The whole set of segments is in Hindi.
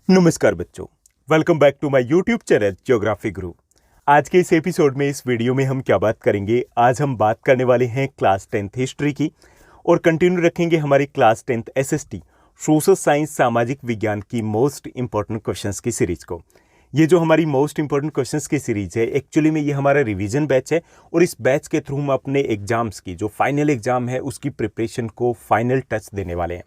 नमस्कार बच्चों, welcome back to my YouTube channel geography Guru. आज के इस एपिसोड में इस वीडियो में हम क्या बात करेंगे। आज हम बात करने वाले हैं क्लास 10th हिस्ट्री की और कंटिन्यू रखेंगे हमारी class 10th SST social science सामाजिक विज्ञान की मोस्ट इंपॉर्टेंट क्वेश्चंस की सीरीज को। ये जो हमारी मोस्ट इंपॉर्टेंट क्वेश्चंस की सीरीज है, एक्चुअली में ये हमारा रिवीजन बैच है और इस बैच के थ्रू हम अपने एग्जाम्स की जो फाइनल एग्जाम है उसकी प्रिपरेशन को फाइनल टच देने वाले हैं।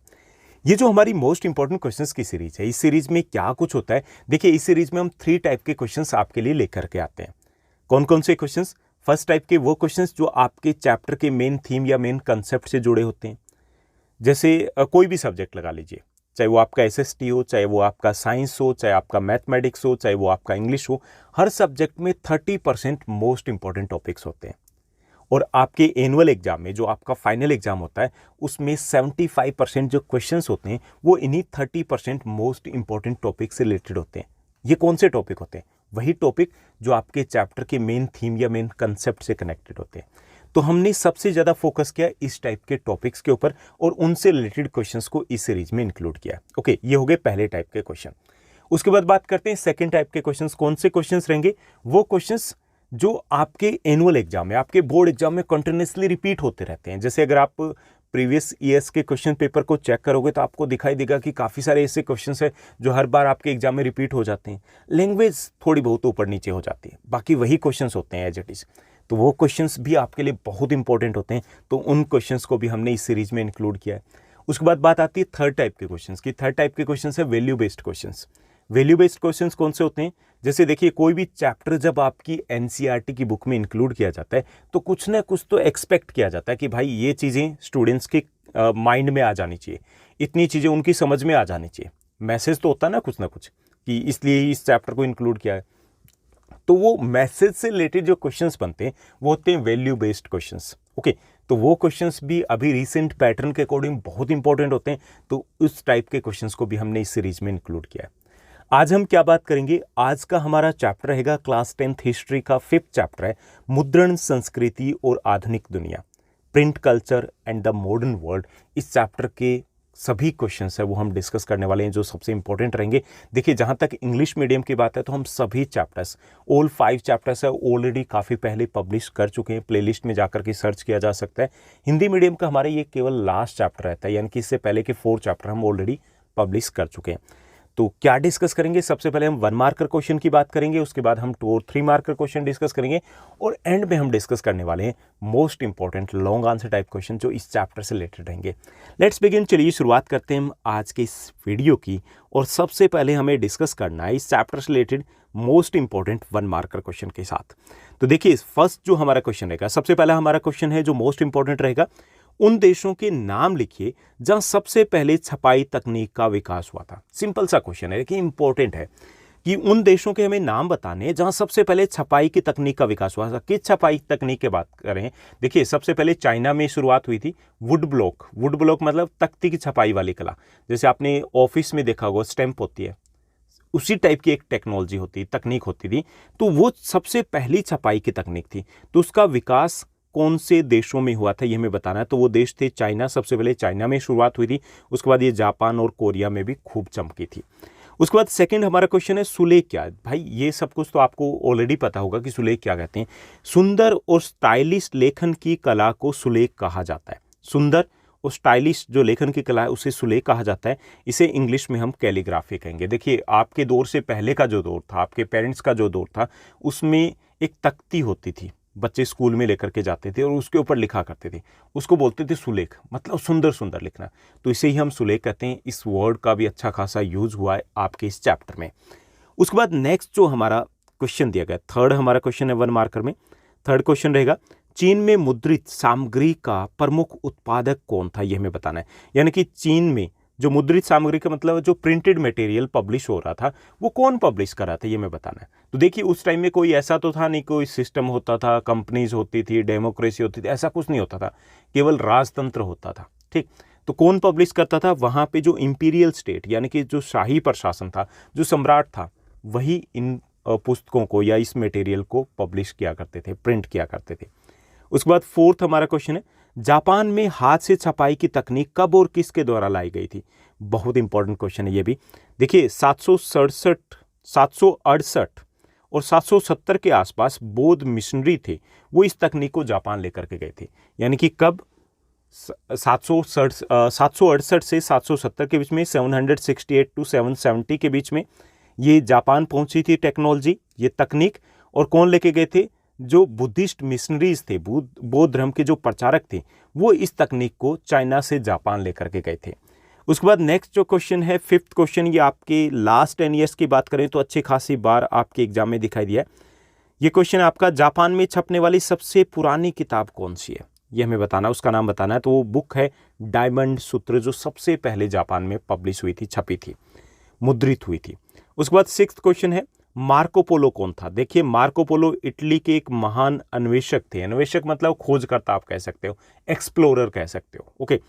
ये जो हमारी मोस्ट इंपॉर्टेंट क्वेश्चंस की सीरीज है, इस सीरीज में क्या कुछ होता है। देखिए, इस सीरीज में हम 3 टाइप के क्वेश्चंस आपके लिए लेकर के आते हैं। कौन कौन से क्वेश्चंस? फर्स्ट टाइप के वो क्वेश्चंस जो आपके चैप्टर के मेन थीम या मेन कंसेप्ट से जुड़े होते हैं। जैसे कोई भी सब्जेक्ट लगा लीजिए, चाहे वो आपका एसएसटी हो, चाहे वो आपका साइंस हो, चाहे आपका मैथमेटिक्स हो, चाहे वो आपका इंग्लिश हो, हर सब्जेक्ट में 30% मोस्ट इंपॉर्टेंट टॉपिक्स होते हैं। और आपके एनुअल एग्जाम में जो आपका फाइनल एग्जाम होता है उसमें 75% जो क्वेश्चंस होते हैं वो इन्हीं 30% मोस्ट इंपॉर्टेंट टॉपिक से रिलेटेड होते हैं। ये कौन से टॉपिक होते हैं? वही टॉपिक जो आपके चैप्टर के मेन थीम या मेन कंसेप्ट से कनेक्टेड होते हैं। तो हमने सबसे ज़्यादा फोकस किया इस टाइप के टॉपिक्स के ऊपर और उनसे रिलेटेड क्वेश्चंस को इस सीरीज में इंक्लूड किया। ओके, ये हो गए पहले टाइप के क्वेश्चन। उसके बाद बात करते हैं सेकेंड टाइप के क्वेश्चंस। कौन से क्वेश्चंस रहेंगे? वो क्वेश्चंस जो आपके एनुअल एग्जाम में, आपके बोर्ड एग्जाम में कंटिन्यूसली रिपीट होते रहते हैं। जैसे अगर आप प्रीवियस ईयर्स के क्वेश्चन पेपर को चेक करोगे तो आपको दिखाई देगा कि काफ़ी सारे ऐसे क्वेश्चंस हैं जो हर बार आपके एग्जाम में रिपीट हो जाते हैं। लैंग्वेज थोड़ी बहुत ऊपर नीचे हो जाती है, बाकी वही क्वेश्चंस होते हैं एज इट इज़। तो वो क्वेश्चंस भी आपके लिए बहुत इंपॉर्टेंट होते हैं, तो उन क्वेश्चंस को भी हमने इस सीरीज में इंक्लूड किया है। उसके बाद बात आती है थर्ड टाइप के क्वेश्चंस की। थर्ड टाइप के क्वेश्चंस है value based questions. Value based questions कौन से होते हैं? जैसे देखिए, कोई भी चैप्टर जब आपकी एनसीईआरटी की बुक में इंक्लूड किया जाता है तो कुछ ना कुछ तो एक्सपेक्ट किया जाता है कि भाई ये चीज़ें स्टूडेंट्स के माइंड में आ जानी चाहिए, इतनी चीज़ें उनकी समझ में आ जानी चाहिए। मैसेज तो होता है ना कुछ कि इसलिए इस चैप्टर को इंक्लूड किया है। तो वो मैसेज से रिलेटेड जो क्वेश्चंस बनते हैं वो होते हैं वैल्यू बेस्ड क्वेश्चंस। ओके, तो वो क्वेश्चंस भी अभी रिसेंट पैटर्न के अकॉर्डिंग बहुत इंपॉर्टेंट होते हैं, तो उस टाइप के क्वेश्चंस को भी हमने इस सीरीज में इंक्लूड किया है। आज हम क्या बात करेंगे? आज का हमारा चैप्टर रहेगा क्लास 10th हिस्ट्री का 5th चैप्टर है, मुद्रण संस्कृति और आधुनिक दुनिया, print culture and the modern world. इस चैप्टर के सभी क्वेश्चंस है वो हम डिस्कस करने वाले हैं जो सबसे इंपॉर्टेंट रहेंगे। देखिए, जहाँ तक इंग्लिश मीडियम की बात है तो हम सभी चैप्टर्स, ऑल 5 चैप्टर्स है ऑलरेडी काफ़ी पहले पब्लिश कर चुके हैं, प्लेलिस्ट में जाकर के सर्च किया जा सकता है। हिंदी मीडियम का हमारा ये केवल लास्ट चैप्टर रहता है, यानी कि इससे पहले के 4 चैप्टर हम ऑलरेडी पब्लिश कर चुके हैं। तो क्या डिस्कस करेंगे? सबसे पहले हम 1 मार्कर क्वेश्चन की बात करेंगे, उसके बाद हम 2 और 3 मार्कर क्वेश्चन डिस्कस करेंगे और एंड में हम डिस्कस करने वाले हैं most important long answer type question जो इस चैप्टर से रिलेटेड रहेंगे। Let's begin. चलिए शुरुआत करते हैं हम आज के इस वीडियो की। और सबसे पहले हमें डिस्कस करना है इस चैप्टर से related most important 1 marker question के साथ। तो देखिए, फर्स्ट जो हमारा क्वेश्चन रहेगा, सबसे पहला हमारा क्वेश्चन है जो मोस्ट इंपॉर्टेंट रहेगा, उन देशों के नाम लिखिए जहां सबसे पहले छपाई तकनीक का विकास हुआ था। सिंपल सा क्वेश्चन है लेकिन इंपॉर्टेंट है कि उन देशों के हमें नाम बताने जहां सबसे पहले छपाई की तकनीक का विकास हुआ था। किस छपाई तकनीक की बात करें? देखिए, सबसे पहले चाइना में शुरुआत हुई थी। वुड ब्लॉक मतलब तख्ती की छपाई वाली कला। जैसे आपने ऑफिस में देखा होगा स्टैंप होती है, उसी टाइप की एक टेक्नोलॉजी होती, तकनीक होती थी, तो वो सबसे पहली छपाई की तकनीक थी। तो उसका विकास कौन से देशों में हुआ था ये हमें बताना है। तो वो देश थे चाइना। सबसे पहले चाइना में शुरुआत हुई थी, उसके बाद ये जापान और कोरिया में भी खूब चमकी थी। उसके बाद सेकंड हमारा क्वेश्चन है सुलेख क्या? भाई ये सब कुछ तो आपको ऑलरेडी पता होगा कि सुलेख क्या कहते हैं। सुंदर और स्टाइलिश लेखन की कला को सुलेख कहा जाता है। सुंदर और स्टाइलिश जो लेखन की कला है उसे सुलेख कहा जाता है। इसे इंग्लिश में हम कैलीग्राफी कहेंगे। देखिए, आपके दौर से पहले का जो दौर था, आपके पेरेंट्स का जो दौर था, उसमें एक तख्ती होती थी, बच्चे स्कूल में लेकर के जाते थे और उसके ऊपर लिखा करते थे, उसको बोलते थे सुलेख, मतलब सुंदर सुंदर लिखना। तो इसे ही हम सुलेख कहते हैं। इस वर्ड का भी अच्छा खासा यूज हुआ है आपके इस चैप्टर में। उसके बाद नेक्स्ट जो हमारा क्वेश्चन दिया गया, थर्ड हमारा क्वेश्चन है 1 मार्कर में। थर्ड क्वेश्चन रहेगा, चीन में मुद्रित सामग्री का प्रमुख उत्पादक कौन था? यह हमें बताना है। यानी कि चीन में जो मुद्रित सामग्री का मतलब जो प्रिंटेड मटेरियल पब्लिश हो रहा था वो कौन पब्लिश कर रहा था ये हमें बताना है। तो देखिए, उस टाइम में कोई ऐसा तो था नहीं, कोई सिस्टम होता था, कंपनीज होती थी, डेमोक्रेसी होती थी, ऐसा कुछ नहीं होता था, केवल राजतंत्र होता था। ठीक, तो कौन पब्लिश करता था? वहाँ पे जो इंपीरियल स्टेट यानी कि जो शाही प्रशासन था, जो सम्राट था, वही इन पुस्तकों को या इस मटेरियल को पब्लिश किया करते थे, प्रिंट किया करते थे। उसके बाद फोर्थ हमारा क्वेश्चन है, जापान में हाथ से छपाई की तकनीक कब और किसके द्वारा लाई गई थी? बहुत इंपॉर्टेंट क्वेश्चन है ये भी। देखिए 768 और 770 के आसपास बौद्ध मिशनरी थे, वो इस तकनीक को जापान लेकर के गए थे। यानी कि कब 768 से 770 के बीच में, 768 टू 770 के बीच में ये जापान पहुंची थी टेक्नोलॉजी, ये तकनीक। और कौन लेके गए थे? जो बुद्धिस्ट मिशनरीज थे, बौद्ध धर्म के जो प्रचारक थे, वो इस तकनीक को चाइना से जापान लेकर के गए थे। उसके बाद नेक्स्ट जो क्वेश्चन है, 5th क्वेश्चन, ये आपके लास्ट 10 ईयर्स की बात करें तो अच्छी खासी बार आपके एग्जाम में दिखाई दिया है। ये क्वेश्चन आपका, जापान में छपने वाली सबसे पुरानी किताब कौन सी है, ये हमें बताना, उसका नाम बताना है। तो वो बुक है डायमंड सूत्र, जो सबसे पहले जापान में पब्लिश हुई थी, छपी थी, मुद्रित हुई थी। उसके बाद 6th क्वेश्चन है, मार्को पोलो कौन था? देखिए मार्को पोलो इटली के एक महान अन्वेषक थे। अन्वेषक मतलब खोजकर्ता आप कह सकते हो, एक्सप्लोरर कह सकते हो। ओके,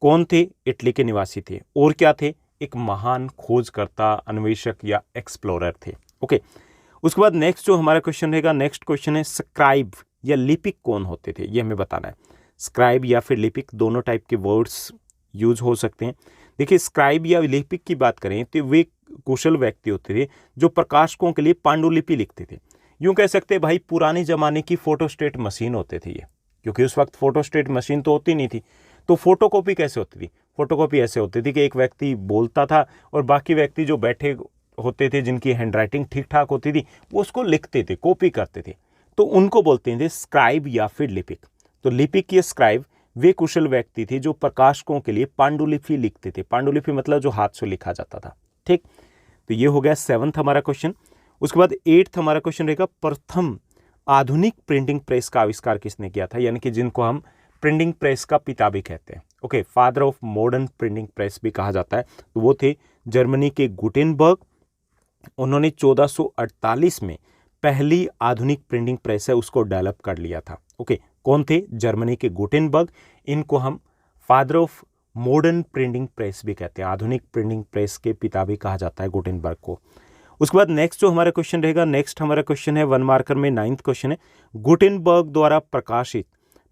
कौन थे? इटली के निवासी थे। और क्या थे? एक महान खोजकर्ता, अन्वेषक या एक्सप्लोरर थे। ओके, उसके बाद नेक्स्ट जो हमारा क्वेश्चन रहेगा, नेक्स्ट क्वेश्चन है, स्क्राइब या लिपिक कौन होते थे, ये हमें बताना है। स्क्राइब या फिर लिपिक, दोनों टाइप के वर्ड्स यूज हो सकते हैं। देखिए स्क्राइब या लिपिक की बात करें तो वे कुशल व्यक्ति होते थे जो प्रकाशकों के लिए पांडुलिपि लिखते थे। यूं कह सकते हैं भाई, पुराने जमाने की फोटोस्टेट मशीन होते थे ये, क्योंकि उस वक्त फोटोस्टेट मशीन तो होती नहीं थी। तो फोटोकॉपी कैसे होती थी? फोटोकॉपी ऐसे होती थी कि एक व्यक्ति बोलता था और बाकी व्यक्ति जो बैठे होते थे, जिनकी हैंडराइटिंग ठीक ठाक होती थी, वो उसको लिखते थे, कॉपी करते थे। तो उनको बोलते थे स्क्राइब या फिर लिपिक। तो लिपिक या स्क्राइब वे कुशल व्यक्ति थे जो प्रकाशकों के लिए पांडुलिपि लिखते थे। पांडुलिपि मतलब जो हाथ से लिखा जाता था। ठीक, तो ये हो गया 7th हमारा क्वेश्चन। उसके बाद 8th हमारा क्वेश्चन रहेगा, प्रथम आधुनिक प्रिंटिंग प्रेस का आविष्कार किसने किया था? यानी कि जिनको हम प्रिंटिंग प्रेस का पिता भी कहते हैं। Okay, father of modern printing press भी कहा जाता है। तो वो थे जर्मनी के गुटेनबर्ग। उन्होंने 1448 में पहली आधुनिक प्रिंटिंग प्रेस है उसको डेवलप कर लिया था। ओके, कौन थे? जर्मनी के गुटेनबर्ग। इनको हम father of modern printing press भी कहते हैं, आधुनिक प्रिंटिंग प्रेस के पिता भी कहा जाता है गुटेनबर्ग को। उसके बाद नेक्स्ट जो हमारा क्वेश्चन रहेगा, नेक्स्ट हमारा क्वेश्चन है 1 मार्कर में 9th क्वेश्चन है, गुटेनबर्ग द्वारा प्रकाशित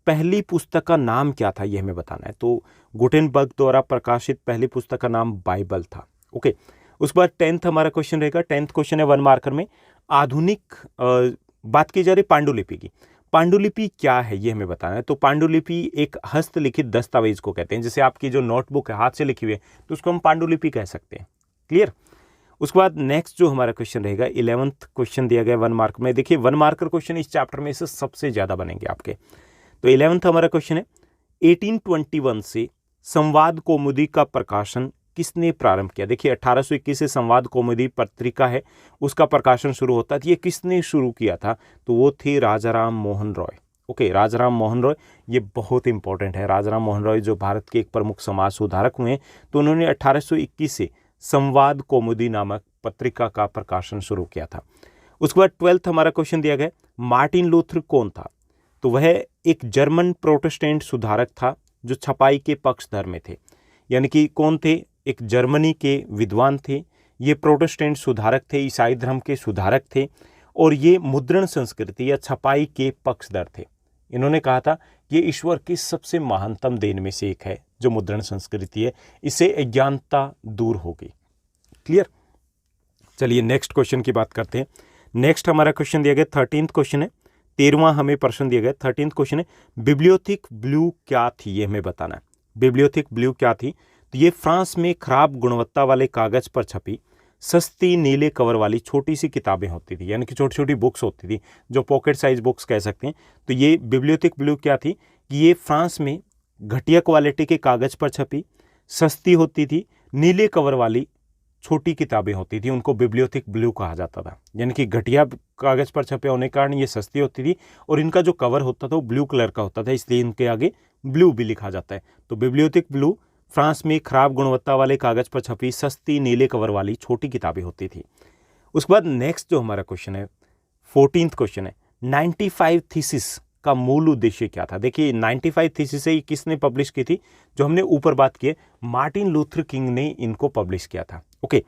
पहली पुस्तक का नाम क्या था, ये हमें बताना है। तो गुटेनबर्ग द्वारा प्रकाशित पहली पुस्तक का नाम बाइबल था। ओके, उसके बाद 10th हमारा क्वेश्चन रहेगा, 10th क्वेश्चन है 1 मार्कर में, आधुनिक बात की जा रही पांडुलिपि की। पांडुलिपि क्या है ये हमें बताना है। तो पांडुलिपि एक हस्तलिखित दस्तावेज को कहते हैं। जैसे आपकी जो नोटबुक है हाथ से लिखी हुई है तो उसको हम पांडुलिपि कह सकते हैं। क्लियर? उसके बाद नेक्स्ट जो हमारा क्वेश्चन रहेगा, 11th क्वेश्चन दिया गया 1 मार्क में। देखिए 1 मार्कर क्वेश्चन इस चैप्टर में से सबसे ज्यादा बनेंगे आपके। तो 11th हमारा क्वेश्चन है, 1821 से संवाद कौमुदी का प्रकाशन किसने प्रारंभ किया? देखिए 1821 से संवाद कौमुदी पत्रिका है उसका प्रकाशन शुरू होता है। ये किसने शुरू किया था? तो वो थे राजाराम मोहन रॉय। ओके, राजाराम मोहन रॉय, ये बहुत इंपॉर्टेंट है। राजाराम मोहन रॉय जो भारत के एक प्रमुख समाज सुधारक हुए हैं, तो उन्होंने 1821 से संवाद कौमुदी नामक पत्रिका का प्रकाशन शुरू किया था। उसके बाद 12th हमारा क्वेश्चन दिया गया, मार्टिन लूथर कौन था? तो वह एक जर्मन प्रोटेस्टेंट सुधारक था जो छपाई के पक्षधर में थे। यानी कि कौन थे? एक जर्मनी के विद्वान थे, ये प्रोटेस्टेंट सुधारक थे, ईसाई धर्म के सुधारक थे, और ये मुद्रण संस्कृति या छपाई के पक्षधर थे। इन्होंने कहा था ये ईश्वर की सबसे महानतम देन में से एक है जो मुद्रण संस्कृति है, इससे अज्ञानता दूर होगी। क्लियर? चलिए नेक्स्ट क्वेश्चन की बात करते हैं। नेक्स्ट हमारा क्वेश्चन दिया गया 13th क्वेश्चन है, 13वां हमें प्रश्न दिया गया। 13th क्वेश्चन है, बिब्लियोथिक ब्लू क्या थी, ये हमें बताना है। बिब्लियोथिक ब्लू क्या थी? तो ये फ्रांस में खराब गुणवत्ता वाले कागज पर छपी सस्ती नीले कवर वाली छोटी सी किताबें होती थी, यानी कि छोटी छोटी बुक्स होती थी जो पॉकेट साइज बुक्स कह सकते हैं। तो ये बिब्लियोथिक ब्लू क्या थी कि ये फ्रांस में घटिया क्वालिटी के कागज पर छपी, सस्ती होती थी, नीले कवर वाली छोटी किताबें होती थी, उनको बिब्लियोथिक ब्लू कहा जाता था। यानी कि घटिया कागज पर छपे होने के कारण ये सस्ती होती थी और इनका जो कवर होता था वो ब्लू कलर का होता था, इसलिए इनके आगे ब्लू भी लिखा जाता है। तो बिब्लियोथिक ब्लू फ्रांस में खराब गुणवत्ता वाले कागज पर छपी सस्ती नीले कवर वाली छोटी किताबें होती थी। उसके बाद नेक्स्ट जो हमारा क्वेश्चन है 14th क्वेश्चन है, 95 थीसिस का मूल उद्देश्य क्या था? देखिए 95 थीसिस है किसने पब्लिश की थी? जो हमने ऊपर बात की है, मार्टिन लूथर किंग ने इनको पब्लिश किया था। ओके,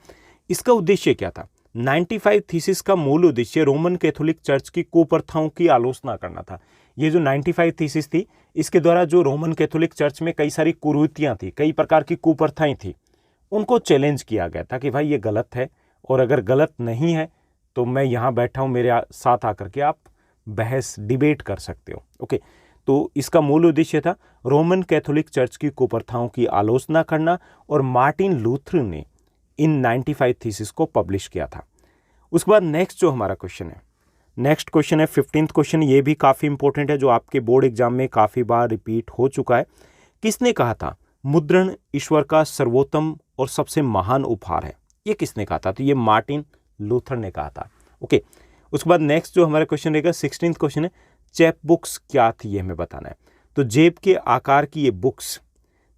इसका उद्देश्य क्या था? 95 थीसिस का मूल उद्देश्य रोमन कैथोलिक चर्च की कुप्रथाओं की आलोचना करना था। ये जो 95 थीसिस थी, इसके द्वारा जो रोमन कैथोलिक चर्च में कई सारी कुरीतियां थी, कई प्रकार की कुप्रथाएं थी, उनको चैलेंज किया गया था कि भाई ये गलत है, और अगर गलत नहीं है तो मैं यहाँ बैठा हूँ, मेरे साथ आकर के आप बहस डिबेट कर सकते हो। ओके, तो इसका मूल उद्देश्य था रोमन कैथोलिक चर्च की कुप्रथाओं की आलोचना करना, और मार्टिन लूथर ने इन 95 थीसिस को पब्लिश किया था। उसके बाद नेक्स्ट जो हमारा क्वेश्चन है, नेक्स्ट क्वेश्चन है 15th क्वेश्चन। ये भी काफ़ी इंपॉर्टेंट है, जो आपके बोर्ड एग्जाम में काफ़ी बार रिपीट हो चुका है। किसने कहा था मुद्रण ईश्वर का सर्वोत्तम और सबसे महान उपहार है? ये किसने कहा था? तो ये मार्टिन लूथर ने कहा था। ओके, उसके बाद नेक्स्ट जो हमारा क्वेश्चन रहेगा 16th क्वेश्चन है, चैप बुक्स क्या थी, ये हमें बताना है। तो जेब के आकार की ये बुक्स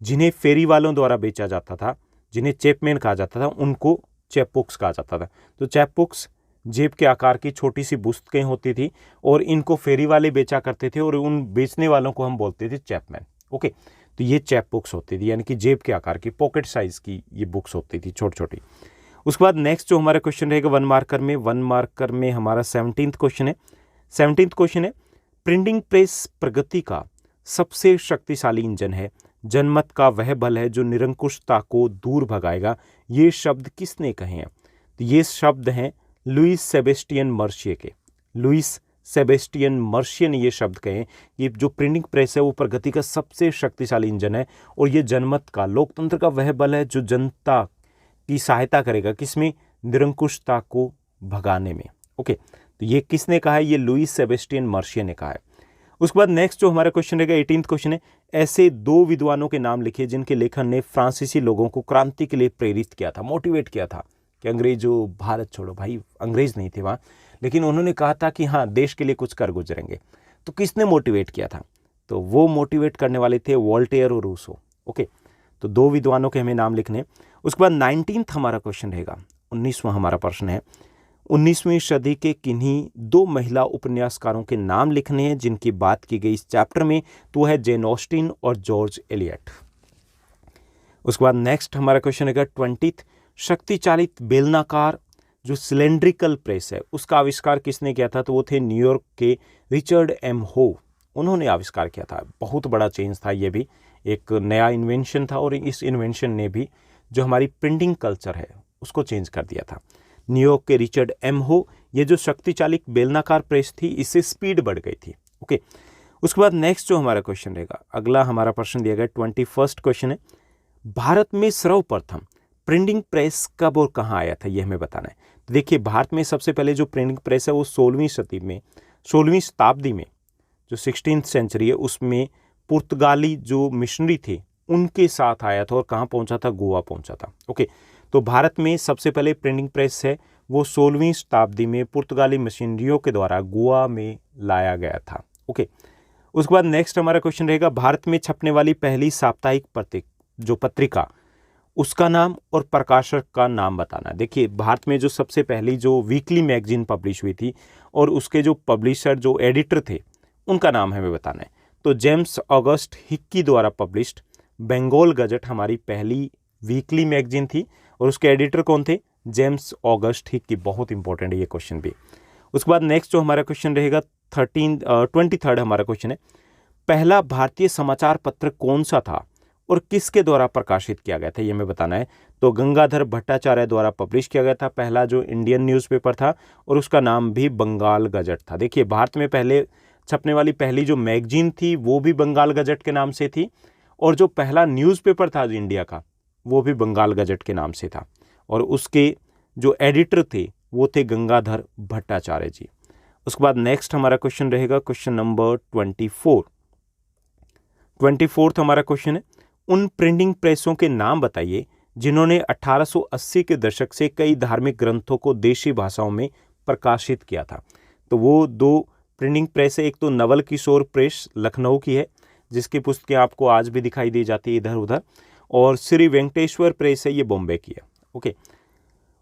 जिन्हें फेरी वालों द्वारा बेचा जाता था, जिन्हें चैपमैन कहा जाता था, उनको चैप बुक्स कहा जाता था। तो चैप बुक्स जेब के आकार की छोटी सी पुस्तकें होती थी, और इनको फेरी वाले बेचा करते थे, और उन बेचने वालों को हम बोलते थे चैपमैन। ओके, तो ये चैप बुक्स होती थी, यानी कि जेब के आकार की, पॉकेट साइज की ये बुक्स होती थी, छोटी छोटी। उसके बाद नेक्स्ट जो हमारा क्वेश्चन रहेगा 1 मार्कर में हमारा 17th क्वेश्चन है। 17th क्वेश्चन है, प्रिंटिंग प्रेस प्रगति का सबसे शक्तिशाली इंजन है, जनमत का वह बल है जो निरंकुशता को दूर भगाएगा। ये शब्द किसने कहे हैं? तो ये शब्द हैं लुईस सेबेस्टियन मर्शिए के। लुईस सेबेस्टियन मर्शिए ने ये शब्द कहे, ये जो प्रिंटिंग प्रेस है वो प्रगति का सबसे शक्तिशाली इंजन है, और ये जनमत का, लोकतंत्र का वह बल है जो जनता की सहायता करेगा, किसमें? निरंकुशता को भगाने में। ओके, तो ये किसने कहा है? ये लुईस सेबेस्टियन मर्शिए ने कहा है। उसके बाद नेक्स्ट जो हमारा क्वेश्चन रहेगा 18th क्वेश्चन है, ऐसे 2 विद्वानों के नाम लिखिए जिनके लेखन ने फ्रांसीसी लोगों को क्रांति के लिए प्रेरित किया था, मोटिवेट किया था कि अंग्रेजों भारत छोड़ो। भाई अंग्रेज नहीं थे वहाँ, लेकिन उन्होंने कहा था कि हाँ देश के लिए कुछ कर गुजरेंगे। तो किसने मोटिवेट किया था? तो वो मोटिवेट करने वाले थे वोल्टेयर और रूसो। ओके, तो 2 विद्वानों के हमें नाम लिखने। उसके बाद 19th हमारा क्वेश्चन रहेगा, 19वां हमारा प्रश्न है, 19वीं सदी के किन्हीं 2 महिला उपन्यासकारों के नाम लिखने हैं जिनकी बात की गई इस चैप्टर में, तो है जेन ऑस्टिन और जॉर्ज एलियट। उसके बाद नेक्स्ट हमारा क्वेश्चन रहेगा 20th, शक्ति चालित बेलनाकार जो सिलेंड्रिकल प्रेस है उसका आविष्कार किसने किया था? तो वो थे न्यूयॉर्क के रिचर्ड एम हो, उन्होंने आविष्कार किया था। बहुत बड़ा चेंज था, ये भी एक नया इन्वेंशन था, और इस इन्वेंशन ने भी जो हमारी प्रिंटिंग कल्चर है उसको चेंज कर दिया था। न्यूयॉर्क के रिचर्ड एम हो, ये जो शक्ति चालित बेलनाकार प्रेस थी, इससे स्पीड बढ़ गई थी। ओके, उसके बाद नेक्स्ट जो हमारा क्वेश्चन रहेगा, अगला हमारा प्रश्न दिया गया 21st क्वेश्चन है, भारत में सर्वप्रथम प्रिंटिंग प्रेस कब और कहाँ आया था, ये हमें बताना है। तो देखिए, भारत में सबसे पहले जो प्रिंटिंग प्रेस है वो 16वीं शताब्दी में, जो 16th सेंचुरी है, उसमें पुर्तगाली जो मिशनरी थे उनके साथ आया था, और कहाँ पहुंचा था? गोवा पहुंचा था। ओके, तो भारत में सबसे पहले प्रिंटिंग प्रेस है वो 16वीं शताब्दी में पुर्तगाली मिशनरियों के द्वारा गोवा में लाया गया था। ओके, उसके बाद नेक्स्ट हमारा क्वेश्चन रहेगा, भारत में छपने वाली पहली साप्ताहिक जो पत्रिका, उसका नाम और प्रकाशक का नाम बताना। देखिए, भारत में जो सबसे पहली जो वीकली मैगजीन पब्लिश हुई थी, और उसके जो पब्लिशर, जो एडिटर थे, उनका नाम हमें बताना है। तो जेम्स ऑगस्ट हिक्की द्वारा पब्लिश्ड बंगाल गजट हमारी पहली वीकली मैगजीन थी, और उसके एडिटर कौन थे? James August Hickey. बहुत इंपॉर्टेंट है ये क्वेश्चन भी। उसके बाद नेक्स्ट जो हमारा क्वेश्चन रहेगा 23rd हमारा क्वेश्चन है, पहला भारतीय समाचार पत्र कौन सा था और किसके द्वारा प्रकाशित किया गया था, ये हमें बताना है। तो गंगाधर भट्टाचार्य द्वारा पब्लिश किया गया था पहला जो इंडियन न्यूज़पेपर था, और उसका नाम भी बंगाल गजट था। देखिए, भारत में पहले छपने वाली पहली जो मैगजीन थी वो भी बंगाल गजट के नाम से थी, और जो पहला न्यूज़पेपर था इंडिया का वो भी बंगाल गजट के नाम से था, और उसके जो एडिटर थे वो थे गंगाधर भट्टाचार्य जी। उसके बाद नेक्स्ट हमारा क्वेश्चन रहेगा क्वेश्चन नंबर 24th हमारा क्वेश्चन है, उन प्रिंटिंग प्रेसों के नाम बताइए जिन्होंने 1880 के दशक से कई धार्मिक ग्रंथों को देशी भाषाओं में प्रकाशित किया था। तो वो 2 प्रिंटिंग प्रेस है, एक तो नवल किशोर प्रेस लखनऊ की है जिसकी पुस्तकें आपको आज भी दिखाई दी जाती है इधर उधर, और श्री वेंकटेश्वर प्रेस है, ये बॉम्बे की है। ओके,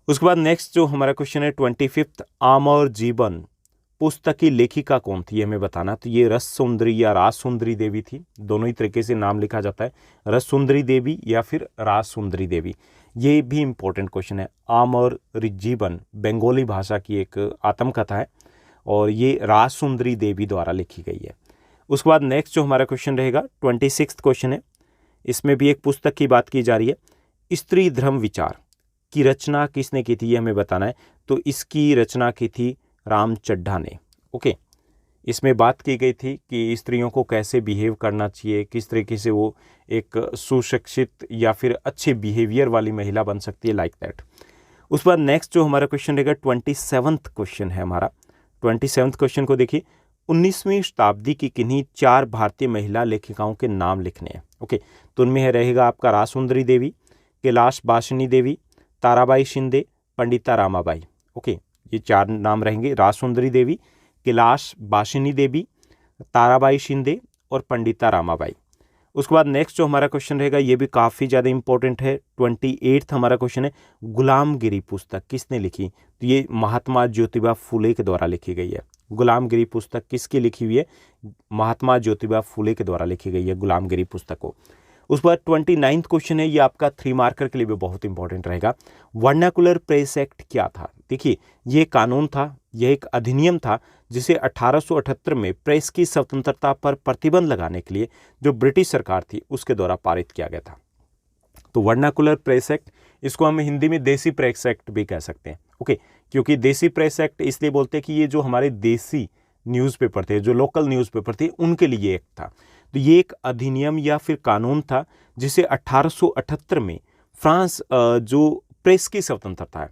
उसके बाद नेक्स्ट जो हमारा क्वेश्चन है 25th, आमर जीवन पुस्तक की लेखिका कौन थी, ये हमें बताना। तो ये रस सुंदरी या राज सुंदरी देवी थी, दोनों ही तरीके से नाम लिखा जाता है, रस सुंदरी देवी या फिर राज सुंदरी देवी। ये भी इंपॉर्टेंट क्वेश्चन है। आमर जीवन बंगाली भाषा की एक आत्मकथा है, और ये राज सुंदरी देवी द्वारा लिखी गई है। उसके बाद नेक्स्ट जो हमारा क्वेश्चन रहेगा 26th क्वेश्चन है, इसमें भी एक पुस्तक की बात की जा रही है, स्त्री धर्म विचार की रचना किसने की थी, ये हमें बताना है। तो इसकी रचना की थी राम चड्ढा ने। ओके, इसमें बात की गई थी कि स्त्रियों को कैसे बिहेव करना चाहिए, किस तरीके से वो एक सुशिक्षित या फिर अच्छे बिहेवियर वाली महिला बन सकती है, लाइक दैट। उस बाद नेक्स्ट जो हमारा क्वेश्चन रहेगा 27वां क्वेश्चन है हमारा। 27वां क्वेश्चन को देखिए, 19वीं शताब्दी की किन्हीं 4 भारतीय महिला लेखिकाओं के नाम लिखने हैं। ओके, तो उनमें रहेगा आपका रासुंदरी देवी, कैलाश बासिनी देवी, ताराबाई शिंदे, पंडिता रामाबाई। ओके, ये 4 नाम रहेंगे, रासुंदरी देवी, कैलाश बासिनी देवी, ताराबाई शिंदे और पंडिता रामाबाई। उसके बाद नेक्स्ट जो हमारा क्वेश्चन रहेगा ये भी काफ़ी ज़्यादा इंपॉर्टेंट है। 28वां हमारा क्वेश्चन है, गुलामगिरी पुस्तक किसने लिखी? तो ये महात्मा ज्योतिबा फुले के द्वारा लिखी गई है। गुलामगिरी पुस्तक किसकी लिखी हुई है? महात्मा ज्योतिबा फुले के द्वारा लिखी गई है गुलामगिरी पुस्तक को। उस पर 29वां क्वेश्चन है, ये आपका 3 मार्कर के लिए भी बहुत इंपॉर्टेंट रहेगा। वर्नाकुलर प्रेस एक्ट क्या था? देखिए, ये कानून था, यह एक अधिनियम था जिसे 1878 में प्रेस की स्वतंत्रता पर प्रतिबंध लगाने के लिए जो ब्रिटिश सरकार थी उसके द्वारा पारित किया गया था। तो वर्नाकुलर प्रेस एक्ट, इसको हम हिंदी में देसी प्रेस एक्ट भी कह सकते हैं। ओके, क्योंकि देसी प्रेस एक्ट इसलिए बोलते हैं कि ये जो हमारे देसी न्यूज़पेपर थे, जो लोकल न्यूज़पेपर थे, उनके लिए ये एक्ट था। तो ये एक अधिनियम या फिर कानून था जिसे 1878 में फ्रांस जो प्रेस की स्वतंत्रता है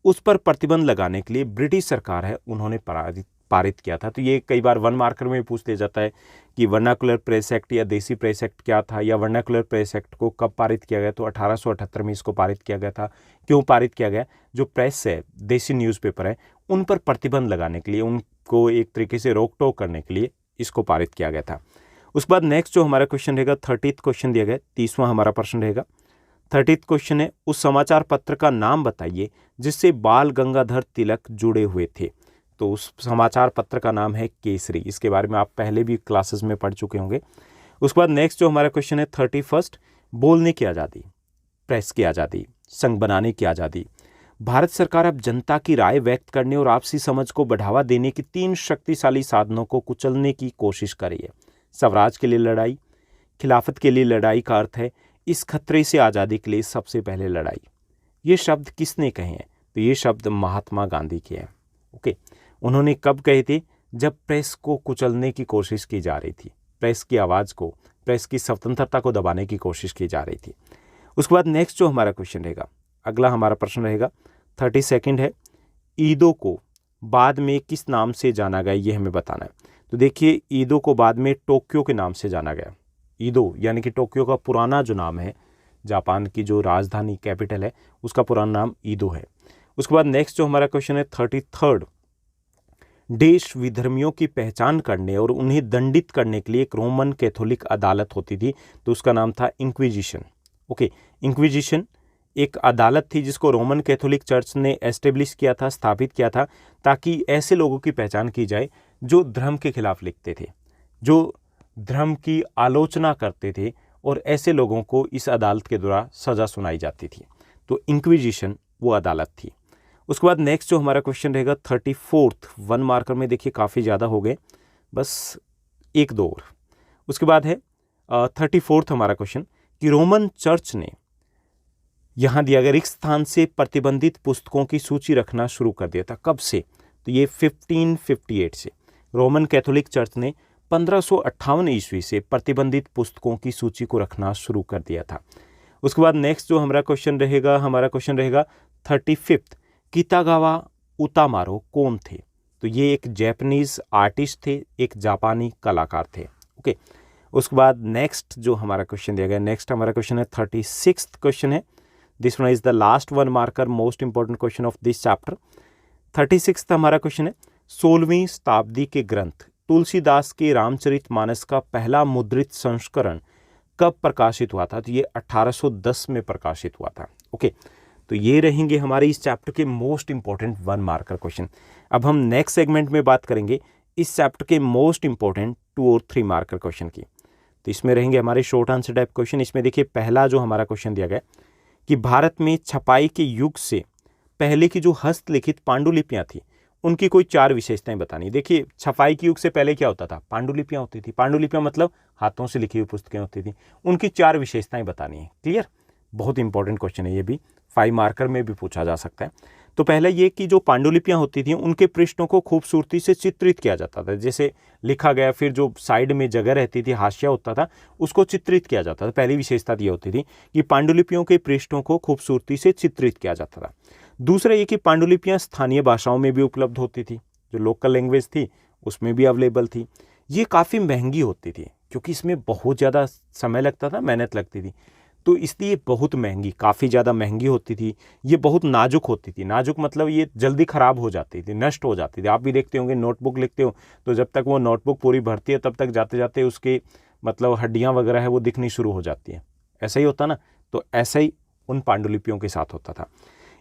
उस पर प्रतिबंध लगाने के लिए ब्रिटिश सरकार है उन्होंने पारित किया था। तो ये कई बार 1 मार्कर में पूछ लिया जाता है कि वर्नाकुलर प्रेस एक्ट या देसी प्रेस एक्ट क्या था, या वर्नाकुलर प्रेस एक्ट को कब पारित किया गया? तो 1878 में इसको पारित किया गया था। क्यों पारित किया गया? जो प्रेस है, देसी न्यूज़पेपर है, उन पर प्रतिबंध लगाने के लिए, उनको एक तरीके से रोक टोक करने के लिए इसको पारित किया गया था। उसके बाद नेक्स्ट जो हमारा क्वेश्चन रहेगा 30th क्वेश्चन दिया गया, 30वां हमारा प्रश्न रहेगा। 30th क्वेश्चन है, उस समाचार पत्र का नाम बताइए जिससे बाल गंगाधर तिलक जुड़े हुए थे। तो उस समाचार पत्र का नाम है केसरी। इसके बारे में आप पहले भी क्लासेस में पढ़ चुके होंगे। उसके बाद नेक्स्ट जो हमारा क्वेश्चन है 31st, बोलने की आज़ादी, प्रेस की आज़ादी, संघ बनाने की आज़ादी। भारत सरकार अब जनता की राय व्यक्त करने और आपसी समझ को बढ़ावा देने की 3 शक्तिशाली साधनों को कुचलने की कोशिश कर रही है। स्वराज के लिए लड़ाई, खिलाफत के लिए लड़ाई का अर्थ है इस खतरे से आज़ादी के लिए सबसे पहले लड़ाई। ये शब्द किसने कहे हैं? तो ये शब्द महात्मा गांधी के हैं। ओके, उन्होंने कब कहे थे? जब प्रेस को कुचलने की कोशिश की जा रही थी, प्रेस की आवाज़ को, प्रेस की स्वतंत्रता को दबाने की कोशिश की जा रही थी। उसके बाद नेक्स्ट जो हमारा क्वेश्चन रहेगा, अगला हमारा प्रश्न रहेगा 32nd है, ईदो को बाद में किस नाम से जाना गया, ये हमें बताना है। तो देखिए, ईदो को बाद में टोक्यो के नाम से जाना गया। ईदो यानी कि टोक्यो का पुराना जो नाम है, जापान की जो राजधानी कैपिटल है, उसका पुराना नाम ईदो है। उसके बाद नेक्स्ट जो हमारा क्वेश्चन है 33rd, देश विधर्मियों की पहचान करने और उन्हें दंडित करने के लिए एक रोमन कैथोलिक अदालत होती थी, तो उसका नाम था इंक्विजिशन। ओके, इंक्विजिशन एक अदालत थी जिसको रोमन कैथोलिक चर्च ने एस्टेब्लिश किया था, स्थापित किया था, ताकि ऐसे लोगों की पहचान की जाए जो धर्म के खिलाफ लिखते थे, जो धर्म की आलोचना करते थे, और ऐसे लोगों को इस अदालत के द्वारा सज़ा सुनाई जाती थी। तो इंक्विजिशन वो अदालत थी। उसके बाद नेक्स्ट जो हमारा क्वेश्चन रहेगा 34th, 1 मार्कर में देखिए काफ़ी ज़्यादा हो गए, बस 1-2 और। उसके बाद है 34th हमारा क्वेश्चन कि रोमन चर्च ने यहाँ दिया गया रिक्त स्थान से प्रतिबंधित पुस्तकों की सूची रखना शुरू कर दिया था। कब से? तो ये 1558 से रोमन कैथोलिक चर्च ने 1558 ईस्वी से प्रतिबंधित पुस्तकों की सूची को रखना शुरू कर दिया था। उसके बाद नेक्स्ट जो हमारा क्वेश्चन रहेगा 35th, कितागावा उतामारो कौन थे? तो ये एक जापानीज आर्टिस्ट थे, एक जापानी कलाकार थे। ओके, उसके बाद नेक्स्ट जो हमारा क्वेश्चन दिया गया, नेक्स्ट हमारा क्वेश्चन है 36th क्वेश्चन है। This one is the last 1 marker most important question of this chapter. 36th हमारा क्वेश्चन है, 16वीं शताब्दी के ग्रंथ तुलसीदास के रामचरितमानस का पहला मुद्रित संस्करण कब प्रकाशित हुआ था? तो ये 1810 में प्रकाशित हुआ था। ओके, तो ये रहेंगे हमारे इस चैप्टर के मोस्ट इंपॉर्टेंट 1 मार्कर क्वेश्चन। अब हम नेक्स्ट सेगमेंट में बात करेंगे इस चैप्टर के मोस्ट इंपॉर्टेंट 2 और 3 मार्कर क्वेश्चन की। तो इसमें रहेंगे हमारे शॉर्ट आंसर टाइप क्वेश्चन। इसमें देखिए, पहला जो हमारा क्वेश्चन दिया गया कि भारत में छपाई के युग से पहले की जो हस्तलिखित पांडुलिपियाँ थी उनकी कोई 4 विशेषताएं बतानी। देखिए, छपाई के युग से पहले क्या होता था? पांडुलिपियाँ होती थी। पांडुलिपियाँ मतलब हाथों से लिखी हुई पुस्तकें होती थी। उनकी 4 विशेषताएं बतानी है। क्लियर? बहुत इंपॉर्टेंट क्वेश्चन है ये भी, 5 मार्कर में भी पूछा जा सकता है। तो पहला ये कि जो पांडुलिपियां होती थी उनके पृष्ठों को खूबसूरती से चित्रित किया जाता था, जैसे लिखा गया, फिर जो साइड में जगह रहती थी, हाशिया होता था, उसको चित्रित किया जाता था। पहली विशेषता ये होती थी कि पांडुलिपियों के पृष्ठों को खूबसूरती से चित्रित किया जाता था। दूसरा ये कि पांडुलिपियां स्थानीय भाषाओं में भी उपलब्ध होती थी, जो लोकल लैंग्वेज थी उसमें भी अवेलेबल थी। ये काफ़ी महंगी होती थी क्योंकि इसमें बहुत ज़्यादा समय लगता था, मेहनत लगती थी, तो इसलिए बहुत महंगी, काफ़ी ज़्यादा महंगी होती थी। ये बहुत नाजुक होती थी, नाजुक मतलब ये जल्दी ख़राब हो जाती थी, नष्ट हो जाती थी। आप भी देखते होंगे नोटबुक लिखते हो तो जब तक वो नोटबुक पूरी भरती है तब तक जाते जाते उसके मतलब हड्डियाँ वगैरह है वो दिखनी शुरू हो जाती हैं, ऐसा ही होता ना। तो ऐसा ही उन पांडुलिपियों के साथ होता था।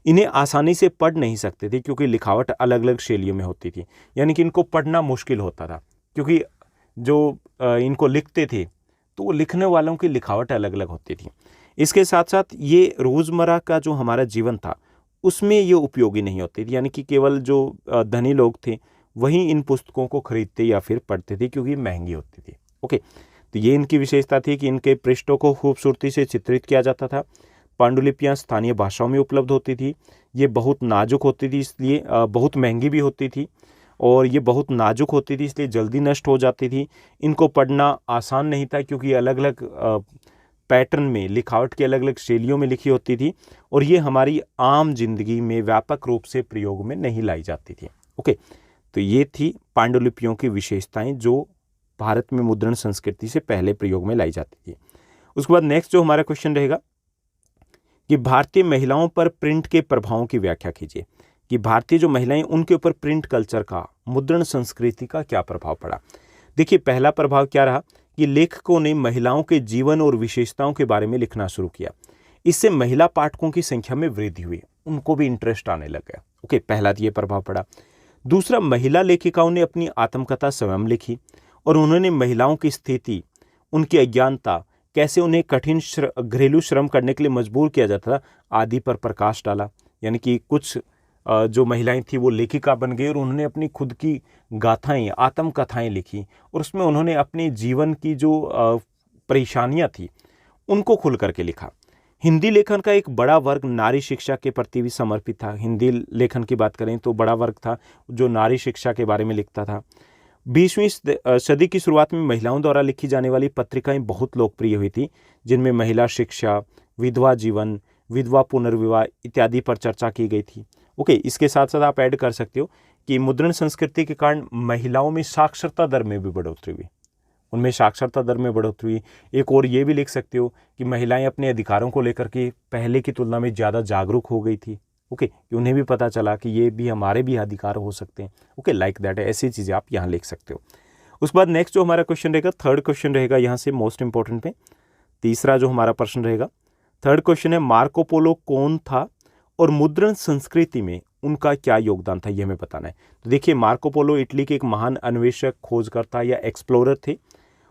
इन्हें आसानी से पढ़ नहीं सकते थे क्योंकि लिखावट अलग अलग शैलियों में होती थी, यानी कि इनको पढ़ना मुश्किल होता था क्योंकि जो इनको लिखते थे तो वो लिखने वालों की लिखावट अलग अलग होती थी। इसके साथ साथ ये रोज़मर्रा का जो हमारा जीवन था उसमें ये उपयोगी नहीं होती थी, यानी कि केवल जो धनी लोग थे वही इन पुस्तकों को खरीदते या फिर पढ़ते थे क्योंकि महंगी होती थी। ओके, तो ये इनकी विशेषता थी कि इनके पृष्ठों को खूबसूरती से चित्रित किया जाता था। पांडुलिपियाँ स्थानीय भाषाओं में उपलब्ध होती थी। ये बहुत नाजुक होती थी, इसलिए बहुत महंगी भी होती थी, और ये बहुत नाजुक होती थी इसलिए जल्दी नष्ट हो जाती थी। इनको पढ़ना आसान नहीं था क्योंकि अलग अलग पैटर्न में, लिखावट की अलग अलग शैलियों में लिखी होती थी, और ये हमारी आम जिंदगी में व्यापक रूप से प्रयोग में नहीं लाई जाती थी। ओके, तो ये थी पांडुलिपियों की विशेषताएं जो भारत में मुद्रण संस्कृति से पहले प्रयोग में लाई जाती थी। उसके बाद नेक्स्ट जो हमारा क्वेश्चन रहेगा कि भारतीय महिलाओं पर प्रिंट के प्रभावों की व्याख्या कीजिए, कि भारतीय जो महिलाएं उनके ऊपर प्रिंट कल्चर का, मुद्रण संस्कृति का क्या प्रभाव पड़ा। देखिए, पहला प्रभाव क्या रहा कि लेखकों ने महिलाओं के जीवन और विशेषताओं के बारे में लिखना शुरू किया। इससे महिला पाठकों की संख्या में वृद्धि हुई, उनको भी इंटरेस्ट आने लग गया। ओके, पहला ये प्रभाव पड़ा। दूसरा, महिला लेखिकाओं ने अपनी आत्मकथा स्वयं लिखी और उन्होंने महिलाओं की स्थिति, उनकी अज्ञानता, कैसे उन्हें कठिन घरेलू श्रम करने के लिए मजबूर किया जाता था, आदि पर प्रकाश डाला। यानी कि कुछ जो महिलाएं थी वो लेखिका बन गई और उन्होंने अपनी खुद की गाथाएं, आत्मकथाएं लिखी, और उसमें उन्होंने अपने जीवन की जो परेशानियां थी उनको खुल करके लिखा। हिंदी लेखन का एक बड़ा वर्ग नारी शिक्षा के प्रति भी समर्पित था। हिंदी लेखन की बात करें तो बड़ा वर्ग था जो नारी शिक्षा के बारे में लिखता था। 20वीं सदी की शुरुआत में महिलाओं द्वारा लिखी जाने वाली पत्रिकाएं बहुत लोकप्रिय हुई थी, जिनमें महिला शिक्षा, विधवा जीवन, विधवा पुनर्विवाह इत्यादि पर चर्चा की गई थी। ओके, इसके साथ साथ आप ऐड कर सकते हो कि मुद्रण संस्कृति के कारण महिलाओं में साक्षरता दर में भी बढ़ोतरी हुई, उनमें साक्षरता दर में बढ़ोतरी हुई। एक और ये भी लिख सकते हो कि महिलाएं अपने अधिकारों को लेकर के पहले की तुलना में ज़्यादा जागरूक हो गई थी। ओके, कि उन्हें भी पता चला कि ये भी हमारे भी अधिकार हो सकते हैं। ओके, लाइक दैट, ऐसी चीज़ें आप यहाँ लिख सकते हो। उसके बाद नेक्स्ट जो हमारा क्वेश्चन रहेगा, थर्ड क्वेश्चन रहेगा यहाँ से मोस्ट इंपॉर्टेंट पे, तीसरा जो हमारा प्रश्न रहेगा, थर्ड क्वेश्चन है, मार्को पोलो कौन था और मुद्रण संस्कृति में उनका क्या योगदान था, ये हमें बताना है। तो देखिए, मार्को पोलो इटली के एक महान अन्वेषक, खोजकर्ता या एक्सप्लोरर थे,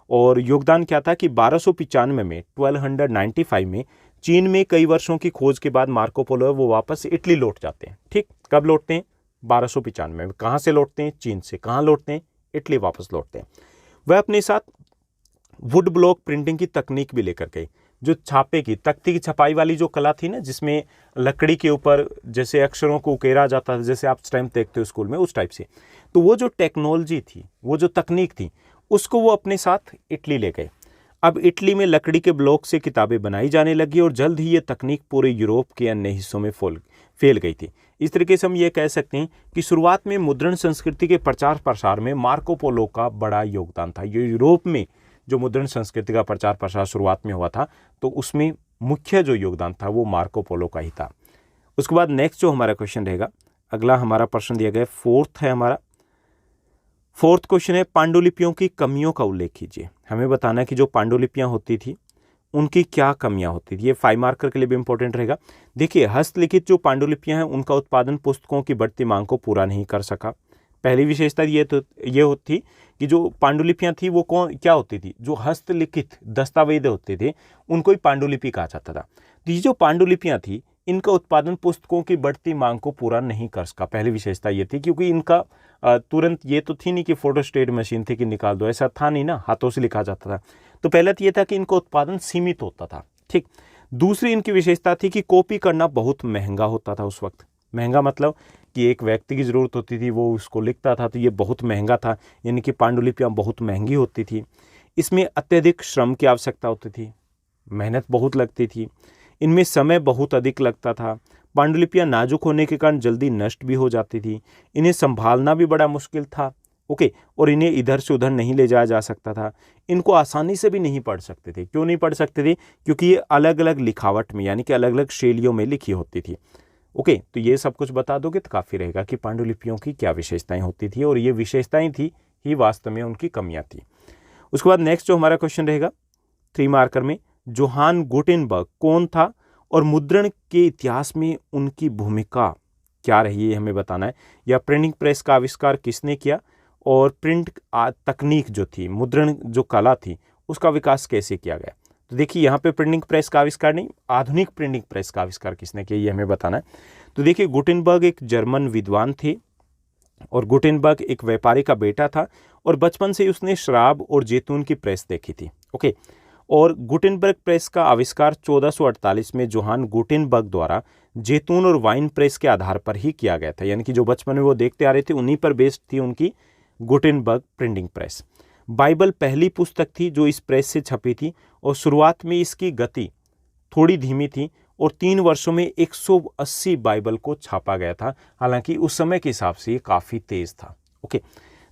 और योगदान क्या था कि 1295 में 1295 में चीन में कई वर्षों की खोज के बाद मार्को पोलो वो वापस इटली लौट जाते हैं। ठीक, कब लौटते हैं? 1295 में। कहाँ से लौटते हैं? चीन से। कहाँ लौटते हैं? इटली वापस लौटते हैं। वह अपने साथ वुड ब्लॉक प्रिंटिंग की तकनीक भी लेकर गए, जो छापे की, तख्ती की छपाई वाली जो कला थी ना, जिसमें लकड़ी के ऊपर जैसे अक्षरों को उकेरा जाता था, जैसे आप स्टैम्प देखते हो स्कूल में, उस टाइप से। तो वो जो टेक्नोलॉजी थी, वो जो तकनीक थी, उसको वो अपने साथ इटली ले गए। अब इटली में लकड़ी के ब्लॉक से किताबें बनाई जाने लगी और जल्द ही ये तकनीक पूरे यूरोप के अन्य हिस्सों में फैल गई थी। इस तरीके से हम ये कह सकते हैं कि शुरुआत में मुद्रण संस्कृति के प्रचार प्रसार में मार्को पोलो का बड़ा योगदान था। ये यूरोप में जो मुद्रण संस्कृति का प्रचार प्रसार शुरुआत में हुआ था, तो उसमें मुख्य जो योगदान था वो मार्को पोलो का ही था। उसके बाद नेक्स्ट जो हमारा क्वेश्चन रहेगा, अगला हमारा प्रश्न दिया गया, फोर्थ है हमारा। फोर्थ क्वेश्चन है, पांडुलिपियों की कमियों का उल्लेख कीजिए। हमें बताना है कि जो पांडुलिपियां होती थी उनकी क्या कमियां होती थी। ये 5 मार्कर के लिए भी इंपॉर्टेंट रहेगा। देखिए, हस्तलिखित जो पांडुलिपियां हैं उनका उत्पादन पुस्तकों की बढ़ती मांग को पूरा नहीं कर सका। पहली विशेषता ये होती कि जो पांडुलिपियां थी वो क्या होती थी, जो हस्तलिखित दस्तावेज होते थे उनको ही पांडुलिपि कहा जाता था। तो ये जो पांडुलिपियां थी, इनका उत्पादन पुस्तकों की बढ़ती मांग को पूरा नहीं कर सका। पहली विशेषता ये थी, क्योंकि इनका तुरंत ये तो थी नहीं कि फोटोस्टेट मशीन थी कि निकाल दो, ऐसा था नहीं ना, हाथों से लिखा जाता था। तो पहला तो ये था कि इनका उत्पादन सीमित होता था। ठीक, दूसरी इनकी विशेषता थी कि कॉपी करना बहुत महंगा होता था उस वक्त। महंगा मतलब कि एक व्यक्ति की ज़रूरत होती थी, वो उसको लिखता था, तो ये बहुत महंगा था, यानी कि पांडुलिपियाँ बहुत महंगी होती थी। इसमें अत्यधिक श्रम की आवश्यकता होती थी, मेहनत बहुत लगती थी, इनमें समय बहुत अधिक लगता था। पांडुलिपियाँ नाजुक होने के कारण जल्दी नष्ट भी हो जाती थी, इन्हें संभालना भी बड़ा मुश्किल था। ओके, और इन्हें इधर से उधर नहीं ले जाया जा सकता था। इनको आसानी से भी नहीं पढ़ सकते थे। क्यों नहीं पढ़ सकते थे? क्योंकि ये अलग अलग लिखावट में, यानी कि अलग अलग शैलियों में लिखी होती थी। ओके, तो ये सब कुछ बता दोगे तो काफ़ी रहेगा कि पांडुलिपियों की क्या विशेषताएं होती थी, और ये विशेषताएं थी ही वास्तव में उनकी कमियां थी। उसके बाद नेक्स्ट जो हमारा क्वेश्चन रहेगा 3 मार्कर में, जोहान गुटेनबर्ग कौन था और मुद्रण के इतिहास में उनकी भूमिका क्या रही है हमें बताना है। या प्रिंटिंग प्रेस का आविष्कार किसने किया, और प्रिंट तकनीक जो थी, मुद्रण जो कला थी, उसका विकास कैसे किया गया। तो देखिए यहाँ पे प्रिंटिंग प्रेस का आविष्कार नहीं, आधुनिक प्रिंटिंग प्रेस का आविष्कार किसने किया ये हमें बताना है। तो देखिए गुटेनबर्ग एक जर्मन विद्वान थे, और गुटेनबर्ग एक व्यापारी का बेटा था, और बचपन से उसने शराब और जैतून की प्रेस देखी थी। ओके, और गुटेनबर्ग प्रेस का आविष्कार 1448 में जोहान गुटेनबर्ग द्वारा जैतून और वाइन प्रेस के आधार पर ही किया गया था। यानी कि जो बचपन में वो देखते आ रहे थे उन्हीं पर बेस्ड थी उनकी गुटेनबर्ग प्रिंटिंग प्रेस। बाइबल पहली पुस्तक थी जो इस प्रेस से छपी थी, और शुरुआत में इसकी गति थोड़ी धीमी थी, और 3 वर्षों में 180 बाइबल को छापा गया था। हालांकि उस समय के हिसाब से ये काफ़ी तेज था। ओके,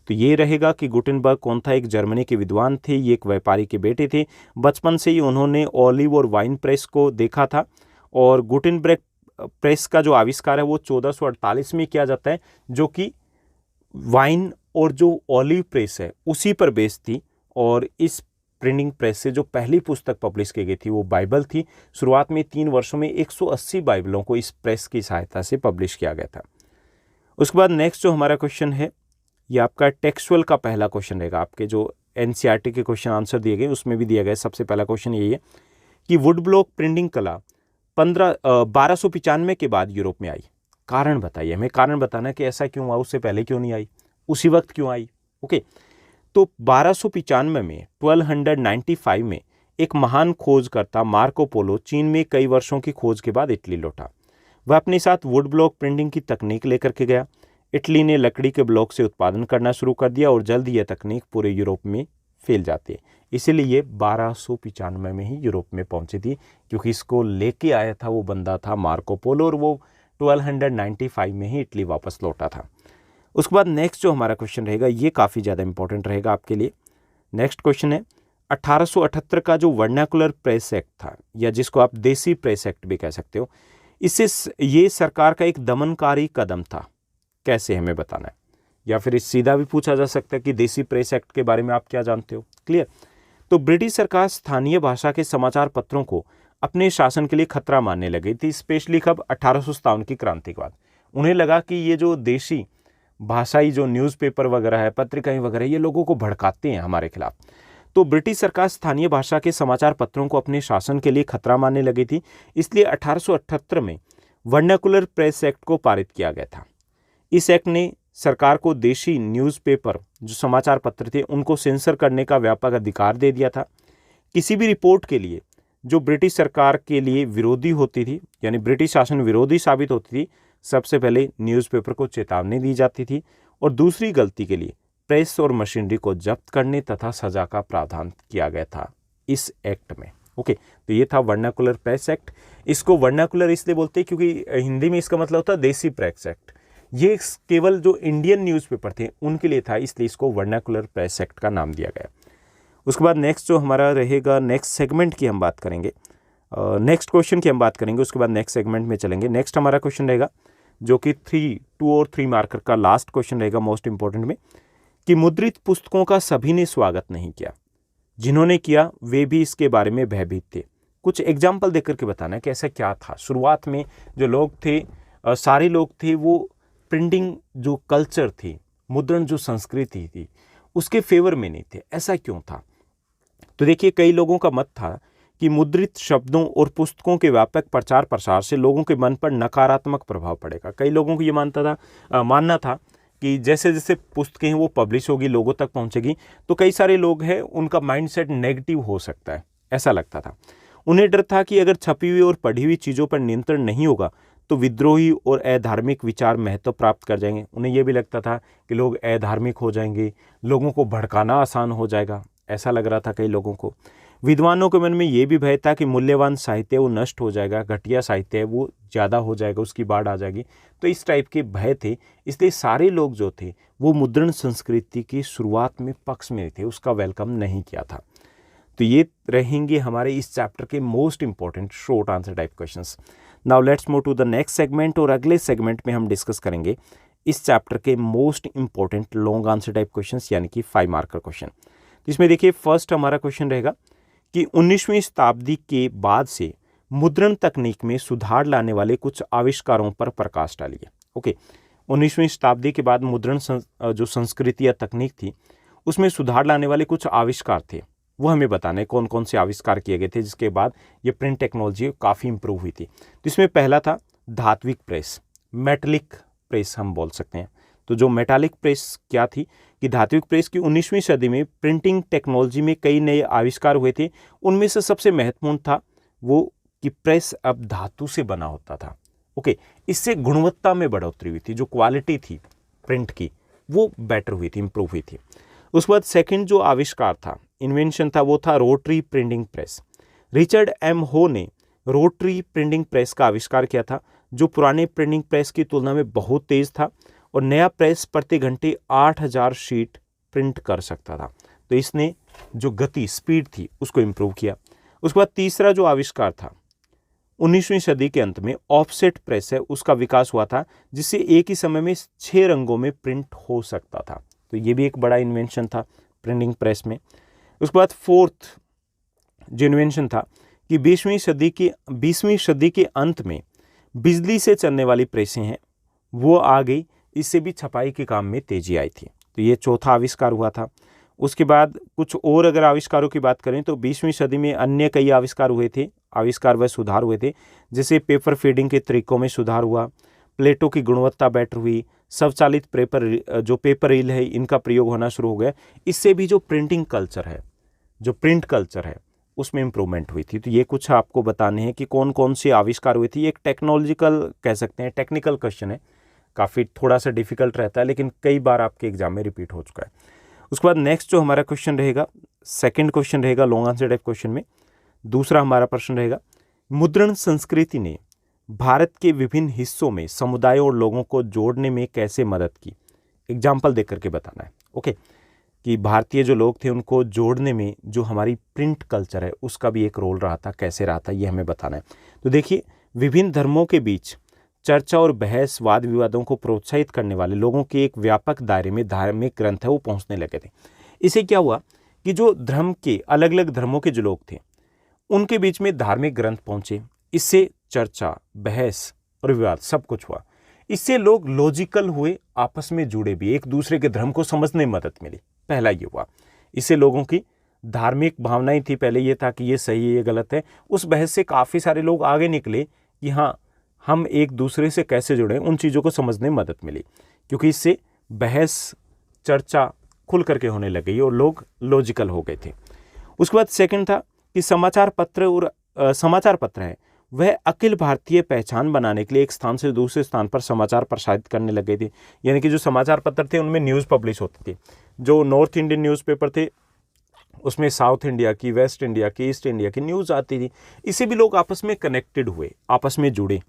तो ये रहेगा कि गुटेनबर्ग कौन था। एक जर्मनी के विद्वान थे, ये एक व्यापारी के बेटे थे। बचपन से ही उन्होंने ऑलिव और वाइन प्रेस को देखा था, और गुटेनबर्ग प्रेस का जो आविष्कार है वो 1448 में किया जाता है, जो कि वाइन और जो ऑलिव प्रेस है उसी पर बेस्ड थी। और इस प्रिंटिंग प्रेस से जो पहली पुस्तक पब्लिश की गई थी वो बाइबल थी। शुरुआत में 3 वर्षों में 180 बाइबलों को इस प्रेस की सहायता से पब्लिश किया गया था। उसके बाद नेक्स्ट जो हमारा क्वेश्चन है, ये आपका टेक्सुअल का पहला क्वेश्चन रहेगा। आपके जो एनसीईआरटी के क्वेश्चन आंसर दिए गए उसमें भी दिया गया सबसे पहला क्वेश्चन यही है कि वुड ब्लॉक प्रिंटिंग कला 1295 के बाद यूरोप में आई। कारण बताइए, हमें कारण बताना कि ऐसा क्यों हुआ, उससे पहले क्यों नहीं आई, उसी वक्त क्यों आई। ओके, तो 1295 में 1295 में एक महान खोजकर्ता मार्को पोलो चीन में कई वर्षों की खोज के बाद इटली लौटा। वह अपने साथ वुड ब्लॉक प्रिंटिंग की तकनीक लेकर के गया। इटली ने लकड़ी के ब्लॉक से उत्पादन करना शुरू कर दिया, और जल्द यह तकनीक पूरे यूरोप में फैल जाती है। इसीलिए ये 1295 में ही यूरोप में पहुंची थी, क्योंकि इसको लेके आया था वो बंदा था मार्को पोलो, और वो 1295 में ही इटली वापस लौटा था। उसके बाद नेक्स्ट जो हमारा क्वेश्चन रहेगा ये काफ़ी ज़्यादा इंपॉर्टेंट रहेगा आपके लिए। नेक्स्ट क्वेश्चन है 1878 का जो वर्नाकुलर प्रेस एक्ट था, या जिसको आप देसी प्रेस एक्ट भी कह सकते हो, इससे ये सरकार का एक दमनकारी कदम था। कैसे हमें बताना है, या फिर इस सीधा भी पूछा जा सकता है कि देसी प्रेस एक्ट के बारे में आप क्या जानते हो। क्लियर? तो ब्रिटिश सरकार स्थानीय भाषा के समाचार पत्रों को अपने शासन के लिए खतरा मानने लगी थी, स्पेशली कब 1857 की क्रांति के बाद। उन्हें लगा कि ये जो देशी भाषाई जो न्यूज़पेपर वगैरह है, पत्रिकाएं वगैरह, ये लोगों को भड़काते हैं हमारे खिलाफ। तो ब्रिटिश सरकार स्थानीय भाषा के समाचार पत्रों को अपने शासन के लिए खतरा मानने लगी थी, इसलिए 1878 में वर्नाकुलर प्रेस एक्ट को पारित किया गया था। इस एक्ट ने सरकार को देशी न्यूज़पेपर जो समाचार पत्र थे उनको सेंसर करने का व्यापक अधिकार दे दिया था। किसी भी रिपोर्ट के लिए जो ब्रिटिश सरकार के लिए विरोधी होती थी, यानी ब्रिटिश शासन विरोधी साबित होती थी, सबसे पहले न्यूज़पेपर को चेतावनी दी जाती थी, और दूसरी गलती के लिए प्रेस और मशीनरी को जब्त करने तथा सजा का प्रावधान किया गया था इस एक्ट में। ओके, तो ये था वर्नाकुलर प्रेस एक्ट। इसको वर्नाकुलर इसलिए बोलते हैं क्योंकि हिंदी में इसका मतलब होता है देसी प्रेस एक्ट। ये केवल जो इंडियन न्यूज़पेपर थे उनके लिए था, इसलिए इसको वर्नाकुलर प्रेस एक्ट का नाम दिया गया। उसके बाद नेक्स्ट जो हमारा रहेगा, नेक्स्ट सेगमेंट की हम बात करेंगे, नेक्स्ट क्वेश्चन की हम बात करेंगे, उसके बाद नेक्स्ट सेगमेंट में चलेंगे। नेक्स्ट हमारा क्वेश्चन रहेगा जो कि 2 और 3 मार्कर का लास्ट क्वेश्चन रहेगा मोस्ट इंपॉर्टेंट में, कि मुद्रित पुस्तकों का सभी ने स्वागत नहीं किया, जिन्होंने किया वे भी इसके बारे में भयभीत थे। कुछ एग्जाम्पल देकर के बताना कि ऐसा क्या था। शुरुआत में जो लोग थे, सारे लोग थे, वो प्रिंटिंग जो कल्चर थी, मुद्रण जो संस्कृति थी, उसके फेवर में नहीं थे। ऐसा क्यों था? तो देखिए, कई लोगों का मत था कि मुद्रित शब्दों और पुस्तकों के व्यापक प्रचार प्रसार से लोगों के मन पर नकारात्मक प्रभाव पड़ेगा। कई लोगों को ये मानना था कि जैसे जैसे पुस्तकें वो पब्लिश होगी, लोगों तक पहुंचेगी, तो कई सारे लोग हैं उनका माइंडसेट नेगेटिव हो सकता है, ऐसा लगता था। उन्हें डर था कि अगर छपी हुई और पढ़ी हुई चीज़ों पर नियंत्रण नहीं होगा तो विद्रोही और अधार्मिक विचार महत्व प्राप्त कर जाएंगे। उन्हें यह भी लगता था कि लोग अधार्मिक हो जाएंगे, लोगों को भड़काना आसान हो जाएगा, ऐसा लग रहा था कई लोगों को। विद्वानों के मन में ये भी भय था कि मूल्यवान साहित्य वो नष्ट हो जाएगा, घटिया साहित्य है वो ज़्यादा हो जाएगा, उसकी बाढ़ आ जाएगी। तो इस टाइप के भय थे, इसलिए सारे लोग जो थे वो मुद्रण संस्कृति की शुरुआत में पक्ष में थे, उसका वेलकम नहीं किया था। तो ये रहेंगे हमारे इस चैप्टर के most important short answer type questions. Now let's move to the next segment, और अगले सेगमेंट में हम डिस्कस करेंगे इस चैप्टर के most important long answer type questions, यानी कि 5 मार्कर क्वेश्चन। इसमें देखिए फर्स्ट हमारा क्वेश्चन रहेगा कि 19वीं शताब्दी के बाद से मुद्रण तकनीक में सुधार लाने वाले कुछ आविष्कारों पर प्रकाश डालिए। ओके, 19वीं शताब्दी के बाद मुद्रण जो संस्कृति या तकनीक थी उसमें सुधार लाने वाले कुछ आविष्कार थे, वो हमें बताना है कौन कौन से आविष्कार किए गए थे जिसके बाद ये प्रिंट टेक्नोलॉजी काफ़ी इंप्रूव हुई थी। तो इसमें पहला था धात्विक प्रेस, मेटलिक प्रेस हम बोल सकते हैं। तो जो मेटालिक प्रेस क्या थी कि धात्विक प्रेस की 19वीं सदी में प्रिंटिंग टेक्नोलॉजी में कई नए आविष्कार हुए थे। उनमें से सबसे महत्वपूर्ण था वो कि प्रेस अब धातु से बना होता था। ओके, इससे गुणवत्ता में बढ़ोतरी हुई थी, जो क्वालिटी थी प्रिंट की वो बेटर हुई थी, इंप्रूव हुई थी। उसके बाद सेकंड जो आविष्कार था, इन्वेंशन था, वो था rotary printing press. Richard M Hoe ने रोटरी प्रिंटिंग प्रेस का आविष्कार किया था, जो पुराने प्रिंटिंग प्रेस की तुलना में बहुत तेज था और नया प्रेस प्रति घंटे 8000 शीट प्रिंट कर सकता था। तो इसने जो गति स्पीड थी उसको इम्प्रूव किया। उसके बाद तीसरा जो आविष्कार था 19वीं सदी के अंत में ऑफसेट प्रेस है, उसका विकास हुआ था, जिससे एक ही समय में 6 रंगों में प्रिंट हो सकता था। तो ये भी एक बड़ा इन्वेंशन था प्रिंटिंग प्रेस में। उसके बाद फोर्थ जो इन्वेंशन था कि 20वीं सदी के अंत में बिजली से चलने वाली प्रेसें हैं वो आ गई, इससे भी छपाई के काम में तेजी आई थी। तो ये चौथा आविष्कार हुआ था। उसके बाद कुछ और अगर आविष्कारों की बात करें तो 20वीं सदी में अन्य कई आविष्कार हुए थे, आविष्कार व सुधार हुए थे, जैसे पेपर फीडिंग के तरीकों में सुधार हुआ, प्लेटों की गुणवत्ता बेटर हुई, स्वचालित पेपर रील है इनका प्रयोग होना शुरू हो गया। इससे भी जो प्रिंटिंग कल्चर है, जो प्रिंट कल्चर है उसमें इंप्रूवमेंट हुई थी। तो ये कुछ आपको बताने हैं कि कौन कौन से आविष्कार हुए थे। ये एक टेक्नोलॉजिकल कह सकते हैं, टेक्निकल क्वेश्चन है, काफ़ी थोड़ा सा डिफिकल्ट रहता है लेकिन कई बार आपके एग्जाम में रिपीट हो चुका है। उसके बाद नेक्स्ट जो हमारा क्वेश्चन रहेगा, सेकंड क्वेश्चन रहेगा लॉन्ग आंसर टाइप क्वेश्चन में, दूसरा हमारा प्रश्न रहेगा मुद्रण संस्कृति ने भारत के विभिन्न हिस्सों में समुदायों और लोगों को जोड़ने में कैसे मदद की। एग्जाम्पल देख करके बताना है। ओके, कि भारतीय जो लोग थे उनको जोड़ने में जो हमारी प्रिंट कल्चर है उसका भी एक रोल रहा था, कैसे रहा था ये हमें बताना है। तो देखिए विभिन्न धर्मों के बीच चर्चा और बहस वाद विवादों को प्रोत्साहित करने वाले लोगों के एक व्यापक दायरे में धार्मिक ग्रंथ है वो पहुंचने लगे थे। इससे क्या हुआ कि जो धर्म के अलग अलग धर्मों के जो लोग थे उनके बीच में धार्मिक ग्रंथ पहुंचे, इससे चर्चा बहस और विवाद सब कुछ हुआ। इससे लोग लॉजिकल हुए, आपस में जुड़े भी, एक दूसरे के धर्म को समझने में मदद मिली। पहला ये हुआ, इससे लोगों की धार्मिक भावनाएं थी, पहले ये था कि ये सही है ये गलत है, उस बहस से काफ़ी सारे लोग आगे निकले कि हाँ हम एक दूसरे से कैसे जुड़े, उन चीज़ों को समझने में मदद मिली, क्योंकि इससे बहस चर्चा खुल करके होने लग गई और लोग लॉजिकल हो गए थे। उसके बाद सेकंड था कि समाचार पत्र है वह अखिल भारतीय पहचान बनाने के लिए एक स्थान से दूसरे स्थान पर समाचार प्रसारित करने लगे थे। यानी कि जो समाचार पत्र थे उनमें न्यूज़ पब्लिश होती थी। जो नॉर्थ इंडियन न्यूज़पेपर थे उसमें साउथ इंडिया की, वेस्ट इंडिया की, ईस्ट इंडिया की न्यूज़ आती थी। इससे भी लोग आपस में कनेक्टेड हुए, आपस में जुड़े,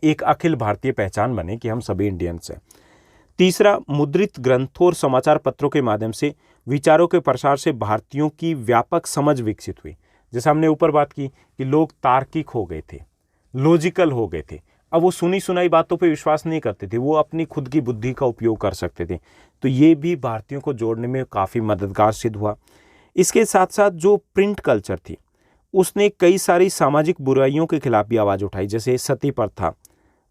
एक अखिल भारतीय पहचान बने कि हम सभी इंडियंस हैं। तीसरा, मुद्रित ग्रंथों और समाचार पत्रों के माध्यम से विचारों के प्रसार से भारतीयों की व्यापक समझ विकसित हुई। जैसे हमने ऊपर बात की कि लोग तार्किक हो गए थे, लॉजिकल हो गए थे, अब वो सुनी सुनाई बातों पे विश्वास नहीं करते थे, वो अपनी खुद की बुद्धि का उपयोग कर सकते थे। तो ये भी भारतीयों को जोड़ने में काफ़ी मददगार सिद्ध हुआ। इसके साथ साथ जो प्रिंट कल्चर थी उसने कई सारी सामाजिक बुराइयों के खिलाफ भी आवाज़ उठाई, जैसे सती प्रथा,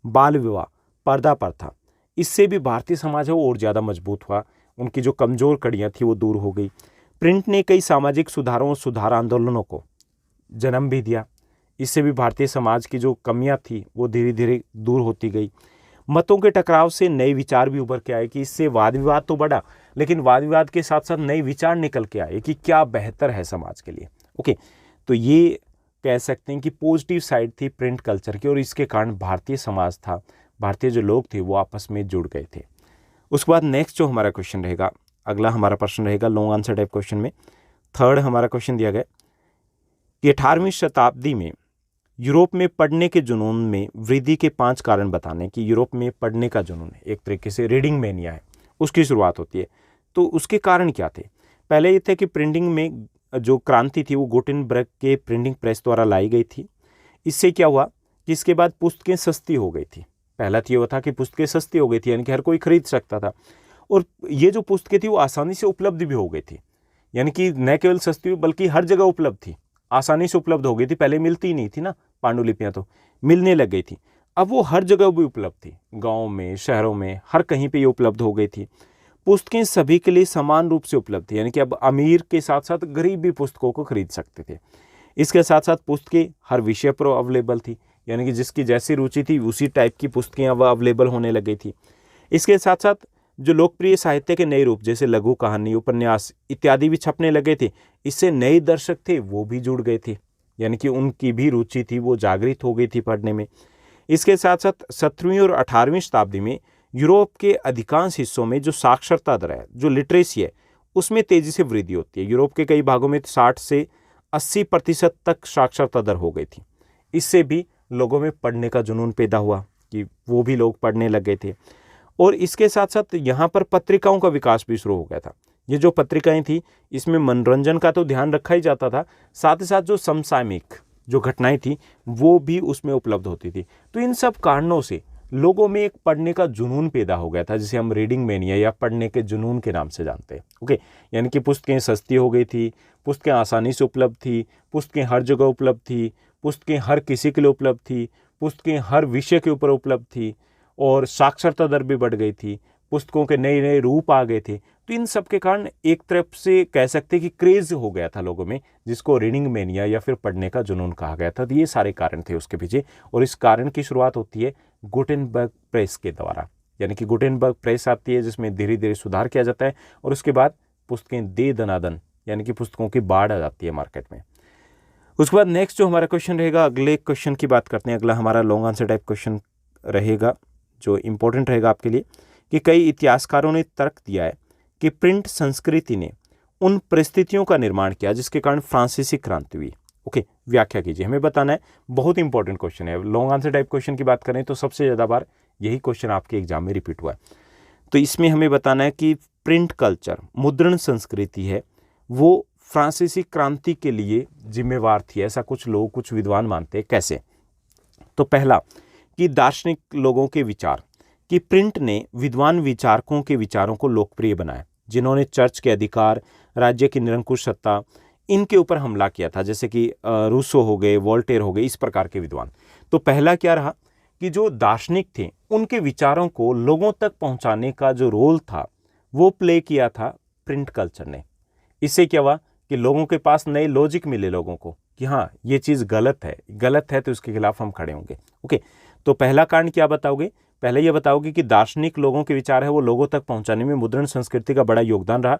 बाल विवाह, पर्दा प्रथा। इससे भी भारतीय समाज है वो और ज़्यादा मजबूत हुआ, उनकी जो कमज़ोर कड़ियाँ थी वो दूर हो गई। प्रिंट ने कई सामाजिक सुधारों और सुधार आंदोलनों को जन्म भी दिया। इससे भी भारतीय समाज की जो कमियां थी वो धीरे धीरे दूर होती गई। मतों के टकराव से नए विचार भी उभर के आए कि इससे वाद विवाद तो बढ़ा, लेकिन वाद विवाद के साथ साथ नए विचार निकल के आए कि क्या बेहतर है समाज के लिए। ओके, तो ये कह सकते हैं कि पॉजिटिव साइड थी प्रिंट कल्चर की, और इसके कारण भारतीय समाज था, भारतीय जो लोग थे वो आपस में जुड़ गए थे। उसके बाद नेक्स्ट जो हमारा क्वेश्चन रहेगा, अगला हमारा प्रश्न रहेगा लॉन्ग आंसर टाइप क्वेश्चन में। थर्ड हमारा क्वेश्चन दिया गया कि 18वीं शताब्दी में यूरोप में पढ़ने के जुनून में वृद्धि के 5 कारण बताने। कि यूरोप में पढ़ने का जुनून है, एक तरीके से रीडिंग मेनिया है, उसकी शुरुआत होती है। तो उसके कारण क्या थे? पहले ये थे कि प्रिंटिंग में जो क्रांति थी वो गुटेनबर्ग के प्रिंटिंग प्रेस द्वारा लाई गई थी। इससे क्या हुआ कि इसके बाद पुस्तकें सस्ती हो गई थी। पहला तो ये था कि पुस्तकें सस्ती हो गई थी, यानी कि हर कोई खरीद सकता था, और ये जो पुस्तकें थी वो आसानी से उपलब्ध भी हो गई थी, यानी कि न केवल सस्ती बल्कि हर जगह उपलब्ध थी, आसानी से उपलब्ध हो गई थी। पहले मिलती ही नहीं थी ना, पांडुलिपियाँ तो मिलने लग गई थी, अब वो हर जगह भी उपलब्ध थी, गाँव में, शहरों में, हर कहीं पर ये उपलब्ध हो गई थी। पुस्तकें सभी के लिए समान रूप से उपलब्ध थी, यानी कि अब अमीर के साथ साथ गरीब भी पुस्तकों को खरीद सकते थे। इसके साथ साथ पुस्तकें हर विषय पर अवेलेबल थी, यानी कि जिसकी जैसी रुचि थी उसी टाइप की पुस्तकें अब अवेलेबल होने लग गई थी। इसके साथ साथ जो लोकप्रिय साहित्य के नए रूप जैसे लघु कहानी, उपन्यास इत्यादि भी छपने लगे थे। इससे नए दर्शक थे वो भी जुड़ गए थे, यानी कि उनकी भी रुचि थी वो जागृत हो गई थी पढ़ने में। इसके साथ साथ 17वीं और 18वीं शताब्दी में यूरोप के अधिकांश हिस्सों में जो साक्षरता दर है, जो लिटरेसी है, उसमें तेजी से वृद्धि होती है। यूरोप के कई भागों में 60 से 80% तक साक्षरता दर हो गई थी। इससे भी लोगों में पढ़ने का जुनून पैदा हुआ कि वो भी लोग पढ़ने लग गए थे। और इसके साथ साथ यहाँ पर पत्रिकाओं का विकास भी शुरू हो गया था। ये जो पत्रिकाएं थी इसमें मनोरंजन का तो ध्यान रखा ही जाता था, साथ ही साथ जो समसामयिक जो घटनाएं थी वो भी उसमें उपलब्ध होती थी। तो इन सब कारणों से लोगों में एक पढ़ने का जुनून पैदा हो गया था, जिसे हम रीडिंग मेनिया या पढ़ने के जुनून के नाम से जानते हैं। ओके, यानी कि पुस्तकें सस्ती हो गई थी, पुस्तकें आसानी से उपलब्ध थी, पुस्तकें हर जगह उपलब्ध थी, पुस्तकें हर किसी के लिए उपलब्ध थी, पुस्तकें हर विषय के ऊपर उपलब्ध थी, और साक्षरता दर भी बढ़ गई थी, पुस्तकों के नए नए रूप आ गए थे। तो इन सब के कारण एक तरफ से कह सकते हैं कि क्रेज हो गया था लोगों में, जिसको रीडिंग मेनिया या फिर पढ़ने का जुनून कहा गया था। तो ये सारे कारण थे उसके पीछे, और इस कारण की शुरुआत होती है गुटेनबर्ग प्रेस के द्वारा। यानी कि गुटेनबर्ग प्रेस आती है जिसमें धीरे धीरे सुधार किया जाता है, और उसके बाद पुस्तकें दे दनादन, यानी कि पुस्तकों की बाढ़ आ जाती है मार्केट में। उसके बाद नेक्स्ट जो हमारा क्वेश्चन रहेगा, अगले क्वेश्चन की बात करते हैं। अगला हमारा लॉन्ग आंसर टाइप क्वेश्चन रहेगा जो इंपॉर्टेंट रहेगा आपके लिए, कि कई इतिहासकारों ने तर्क दिया है कि प्रिंट संस्कृति ने उन परिस्थितियों का निर्माण किया जिसके कारण फ्रांसीसी क्रांति हुई। ओके, व्याख्या कीजिए, हमें बताना है। बहुत इंपॉर्टेंट क्वेश्चन है। लॉन्ग आंसर टाइप क्वेश्चन की बात करें तो सबसे ज़्यादा बार यही क्वेश्चन आपके एग्जाम में रिपीट हुआ है। तो इसमें हमें बताना है कि प्रिंट कल्चर, मुद्रण संस्कृति है, वो फ्रांसीसी क्रांति के लिए जिम्मेवार थी, ऐसा कुछ लोग, कुछ विद्वान मानते हैं। कैसे? तो पहला कि दार्शनिक लोगों के विचार, कि प्रिंट ने विद्वान विचारकों के विचारों को लोकप्रिय बनाया, जिन्होंने चर्च के अधिकार, राज्य की निरंकुश सत्ता, इनके ऊपर हमला किया था, जैसे कि रूसो हो गए, वोल्टेयर हो गए, इस प्रकार के विद्वान। तो पहला क्या रहा कि जो दार्शनिक थे उनके विचारों को लोगों तक पहुंचाने का जो रोल था वो प्ले किया था प्रिंट कल्चर ने। इससे क्या हुआ कि लोगों के पास नए लॉजिक मिले, लोगों को कि हाँ ये चीज़ गलत है तो उसके खिलाफ हम खड़े होंगे। ओके, तो पहला कारण क्या बताओगे? पहले ये बताओगे कि दार्शनिक लोगों के विचार है वो लोगों तक पहुंचाने में मुद्रण संस्कृति का बड़ा योगदान रहा।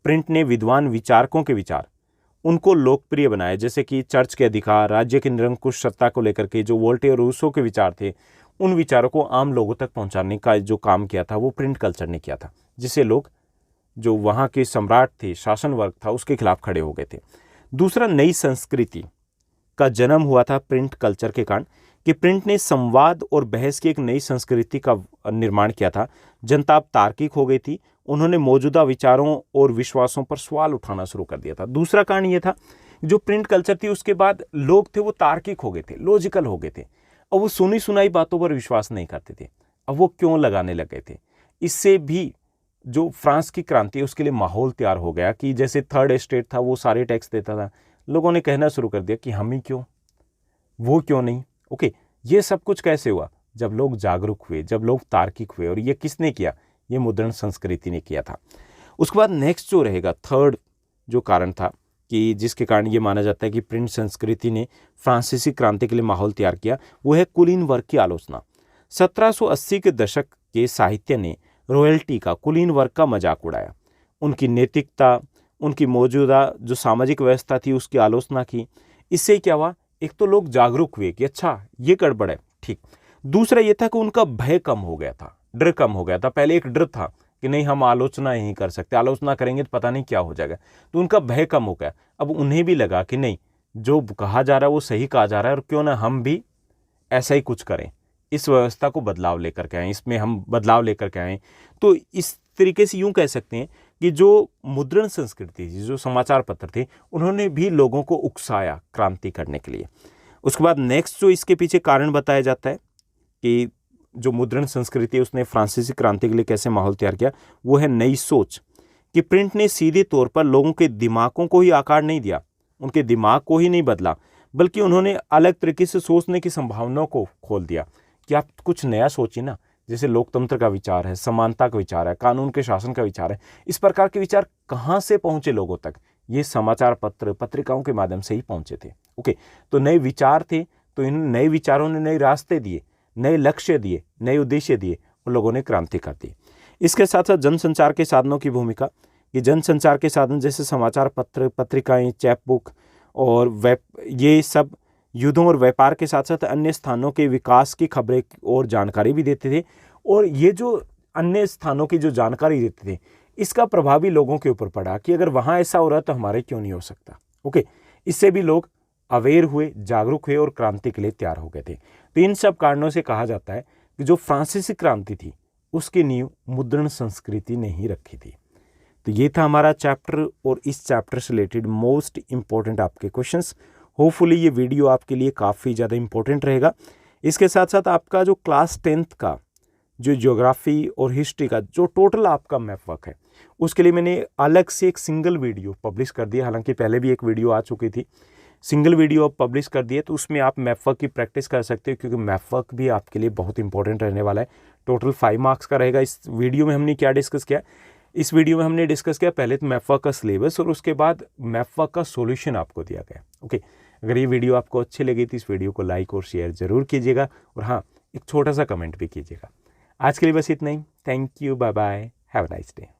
प्रिंट ने विद्वान विचारकों के विचार, उनको लोकप्रिय बनाया, जैसे कि चर्च के अधिकार, राज्य की निरंकुश सत्ता को लेकर के जो वोल्टेयर और रूसो के विचार थे, उन विचारों को आम लोगों तक पहुंचाने का जो काम किया था वो प्रिंट कल्चर ने किया था, जिससे लोग, जो वहाँ के सम्राट थे, शासन वर्ग था, उसके खिलाफ खड़े हो गए थे। दूसरा, नई संस्कृति का जन्म हुआ था प्रिंट कल्चर के कारण, कि प्रिंट ने संवाद और बहस की एक नई संस्कृति का निर्माण किया था। जनता अब तार्किक हो गई थी, उन्होंने मौजूदा विचारों और विश्वासों पर सवाल उठाना शुरू कर दिया था। दूसरा कारण ये था, जो प्रिंट कल्चर थी उसके बाद लोग थे वो तार्किक हो गए थे, लॉजिकल हो गए थे, और वो सुनी सुनाई बातों पर विश्वास नहीं करते थे। अब वो क्यों लगाने लग गए थे? इससे भी जो फ्रांस की क्रांति है उसके लिए माहौल तैयार हो गया, कि जैसे थर्ड एस्टेट था वो सारे टैक्स देता था, लोगों ने कहना शुरू कर दिया कि हम ही क्यों, वो क्यों नहीं। ओके, ये सब कुछ कैसे हुआ? जब लोग जागरूक हुए, जब लोग तार्किक हुए, और ये किसने किया? ये मुद्रण संस्कृति ने किया था। उसके बाद नेक्स्ट जो रहेगा, थर्ड जो कारण था कि जिसके कारण ये माना जाता है कि प्रिंट संस्कृति ने फ्रांसीसी क्रांति के लिए माहौल तैयार किया, वो है कुलीन वर्ग की आलोचना। 1780 के दशक के साहित्य ने रॉयल्टी का, कुलीन वर्ग का मजाक उड़ाया, उनकी नैतिकता, उनकी मौजूदा जो सामाजिक व्यवस्था थी उसकी आलोचना की। इससे क्या हुआ एक तो लोग जागरूक हुए कि अच्छा ये गड़बड़ है, ठीक। दूसरा ये था कि उनका भय कम हो गया था, डर कम हो गया था। पहले एक डर था कि नहीं हम आलोचना नहीं कर सकते, आलोचना करेंगे तो पता नहीं क्या हो जाएगा, तो उनका भय कम हो गया। अब उन्हें भी लगा कि नहीं, जो कहा जा रहा है वो सही कहा जा रहा है, और क्यों ना हम भी ऐसा ही कुछ करें, इस व्यवस्था को बदलाव लेकर के आएँ, इसमें हम बदलाव लेकर के आएँ। तो इस तरीके से यूँ कह सकते हैं कि जो मुद्रण संस्कृति थी, जो समाचार पत्र थे, उन्होंने भी लोगों को उकसाया क्रांति करने के लिए। उसके बाद नेक्स्ट जो इसके पीछे कारण बताया जाता है कि जो मुद्रण संस्कृति है उसने फ्रांसीसी क्रांति के लिए कैसे माहौल तैयार किया, वो है नई सोच। कि प्रिंट ने सीधे तौर पर लोगों के दिमागों को ही आकार नहीं दिया, उनके दिमाग को ही नहीं बदला, बल्कि उन्होंने अलग तरीके से सोचने की संभावनाओं को खोल दिया कि आप कुछ नया सोचिए ना। जैसे लोकतंत्र का विचार है, समानता का विचार है, कानून के शासन का विचार है, इस प्रकार के विचार कहाँ से पहुँचे लोगों तक? ये समाचार पत्र, पत्रिकाओं के माध्यम से ही पहुँचे थे। ओके, तो नए विचार थे, तो इन नए विचारों ने नए रास्ते दिए, नए लक्ष्य दिए, नए उद्देश्य दिए, और लोगों ने क्रांति कर दी। इसके साथ साथ जनसंचार के साधनों की भूमिका, कि जनसंचार के साधन जैसे समाचार पत्र, पत्रिकाएं, चैपबुक और ये सब युद्धों और व्यापार के साथ साथ अन्य स्थानों के विकास की खबरें और जानकारी भी देते थे। और ये जो अन्य स्थानों की जो जानकारी देते थे, इसका प्रभाव भी लोगों के ऊपर पड़ा कि अगर वहाँ ऐसा हो रहा है तो हमारे क्यों नहीं हो सकता। ओके, इससे भी लोग अवेयर हुए, जागरूक हुए और क्रांति के लिए तैयार हो गए थे। तो इन सब कारणों से कहा जाता है कि जो फ्रांसीसी क्रांति थी उसकी नींव मुद्रण संस्कृति ने ही रखी थी। तो ये था हमारा चैप्टर, और इस चैप्टर से रिलेटेड मोस्ट इंपॉर्टेंट आपके क्वेश्चंस। होपफुली ये वीडियो आपके लिए काफ़ी ज़्यादा इंपॉर्टेंट रहेगा। इसके साथ साथ आपका जो क्लास 10th का जो ज्योग्राफी और हिस्ट्री का जो टोटल आपका मैप वर्क है, उसके लिए मैंने अलग से एक सिंगल वीडियो पब्लिश कर दिया। हालांकि पहले भी एक वीडियो आ चुकी थी, सिंगल वीडियो आप पब्लिश कर दिए, तो उसमें आप मैप वर्क की प्रैक्टिस कर सकते हो, क्योंकि मैप वर्क भी आपके लिए बहुत इंपॉर्टेंट रहने वाला है। टोटल 5 मार्क्स का रहेगा। इस वीडियो में हमने क्या डिस्कस किया? इस वीडियो में हमने डिस्कस किया पहले तो मैप वर्क का सिलेबस, और उसके बाद मैप वर्क का सॉल्यूशन आपको दिया गया। ओके, अगर ये वीडियो आपको अच्छी लगी तो इस वीडियो को लाइक और शेयर ज़रूर कीजिएगा, और हाँ, एक छोटा सा कमेंट भी कीजिएगा। आज के लिए बस इतना ही। Thank you, bye bye, have a nice day.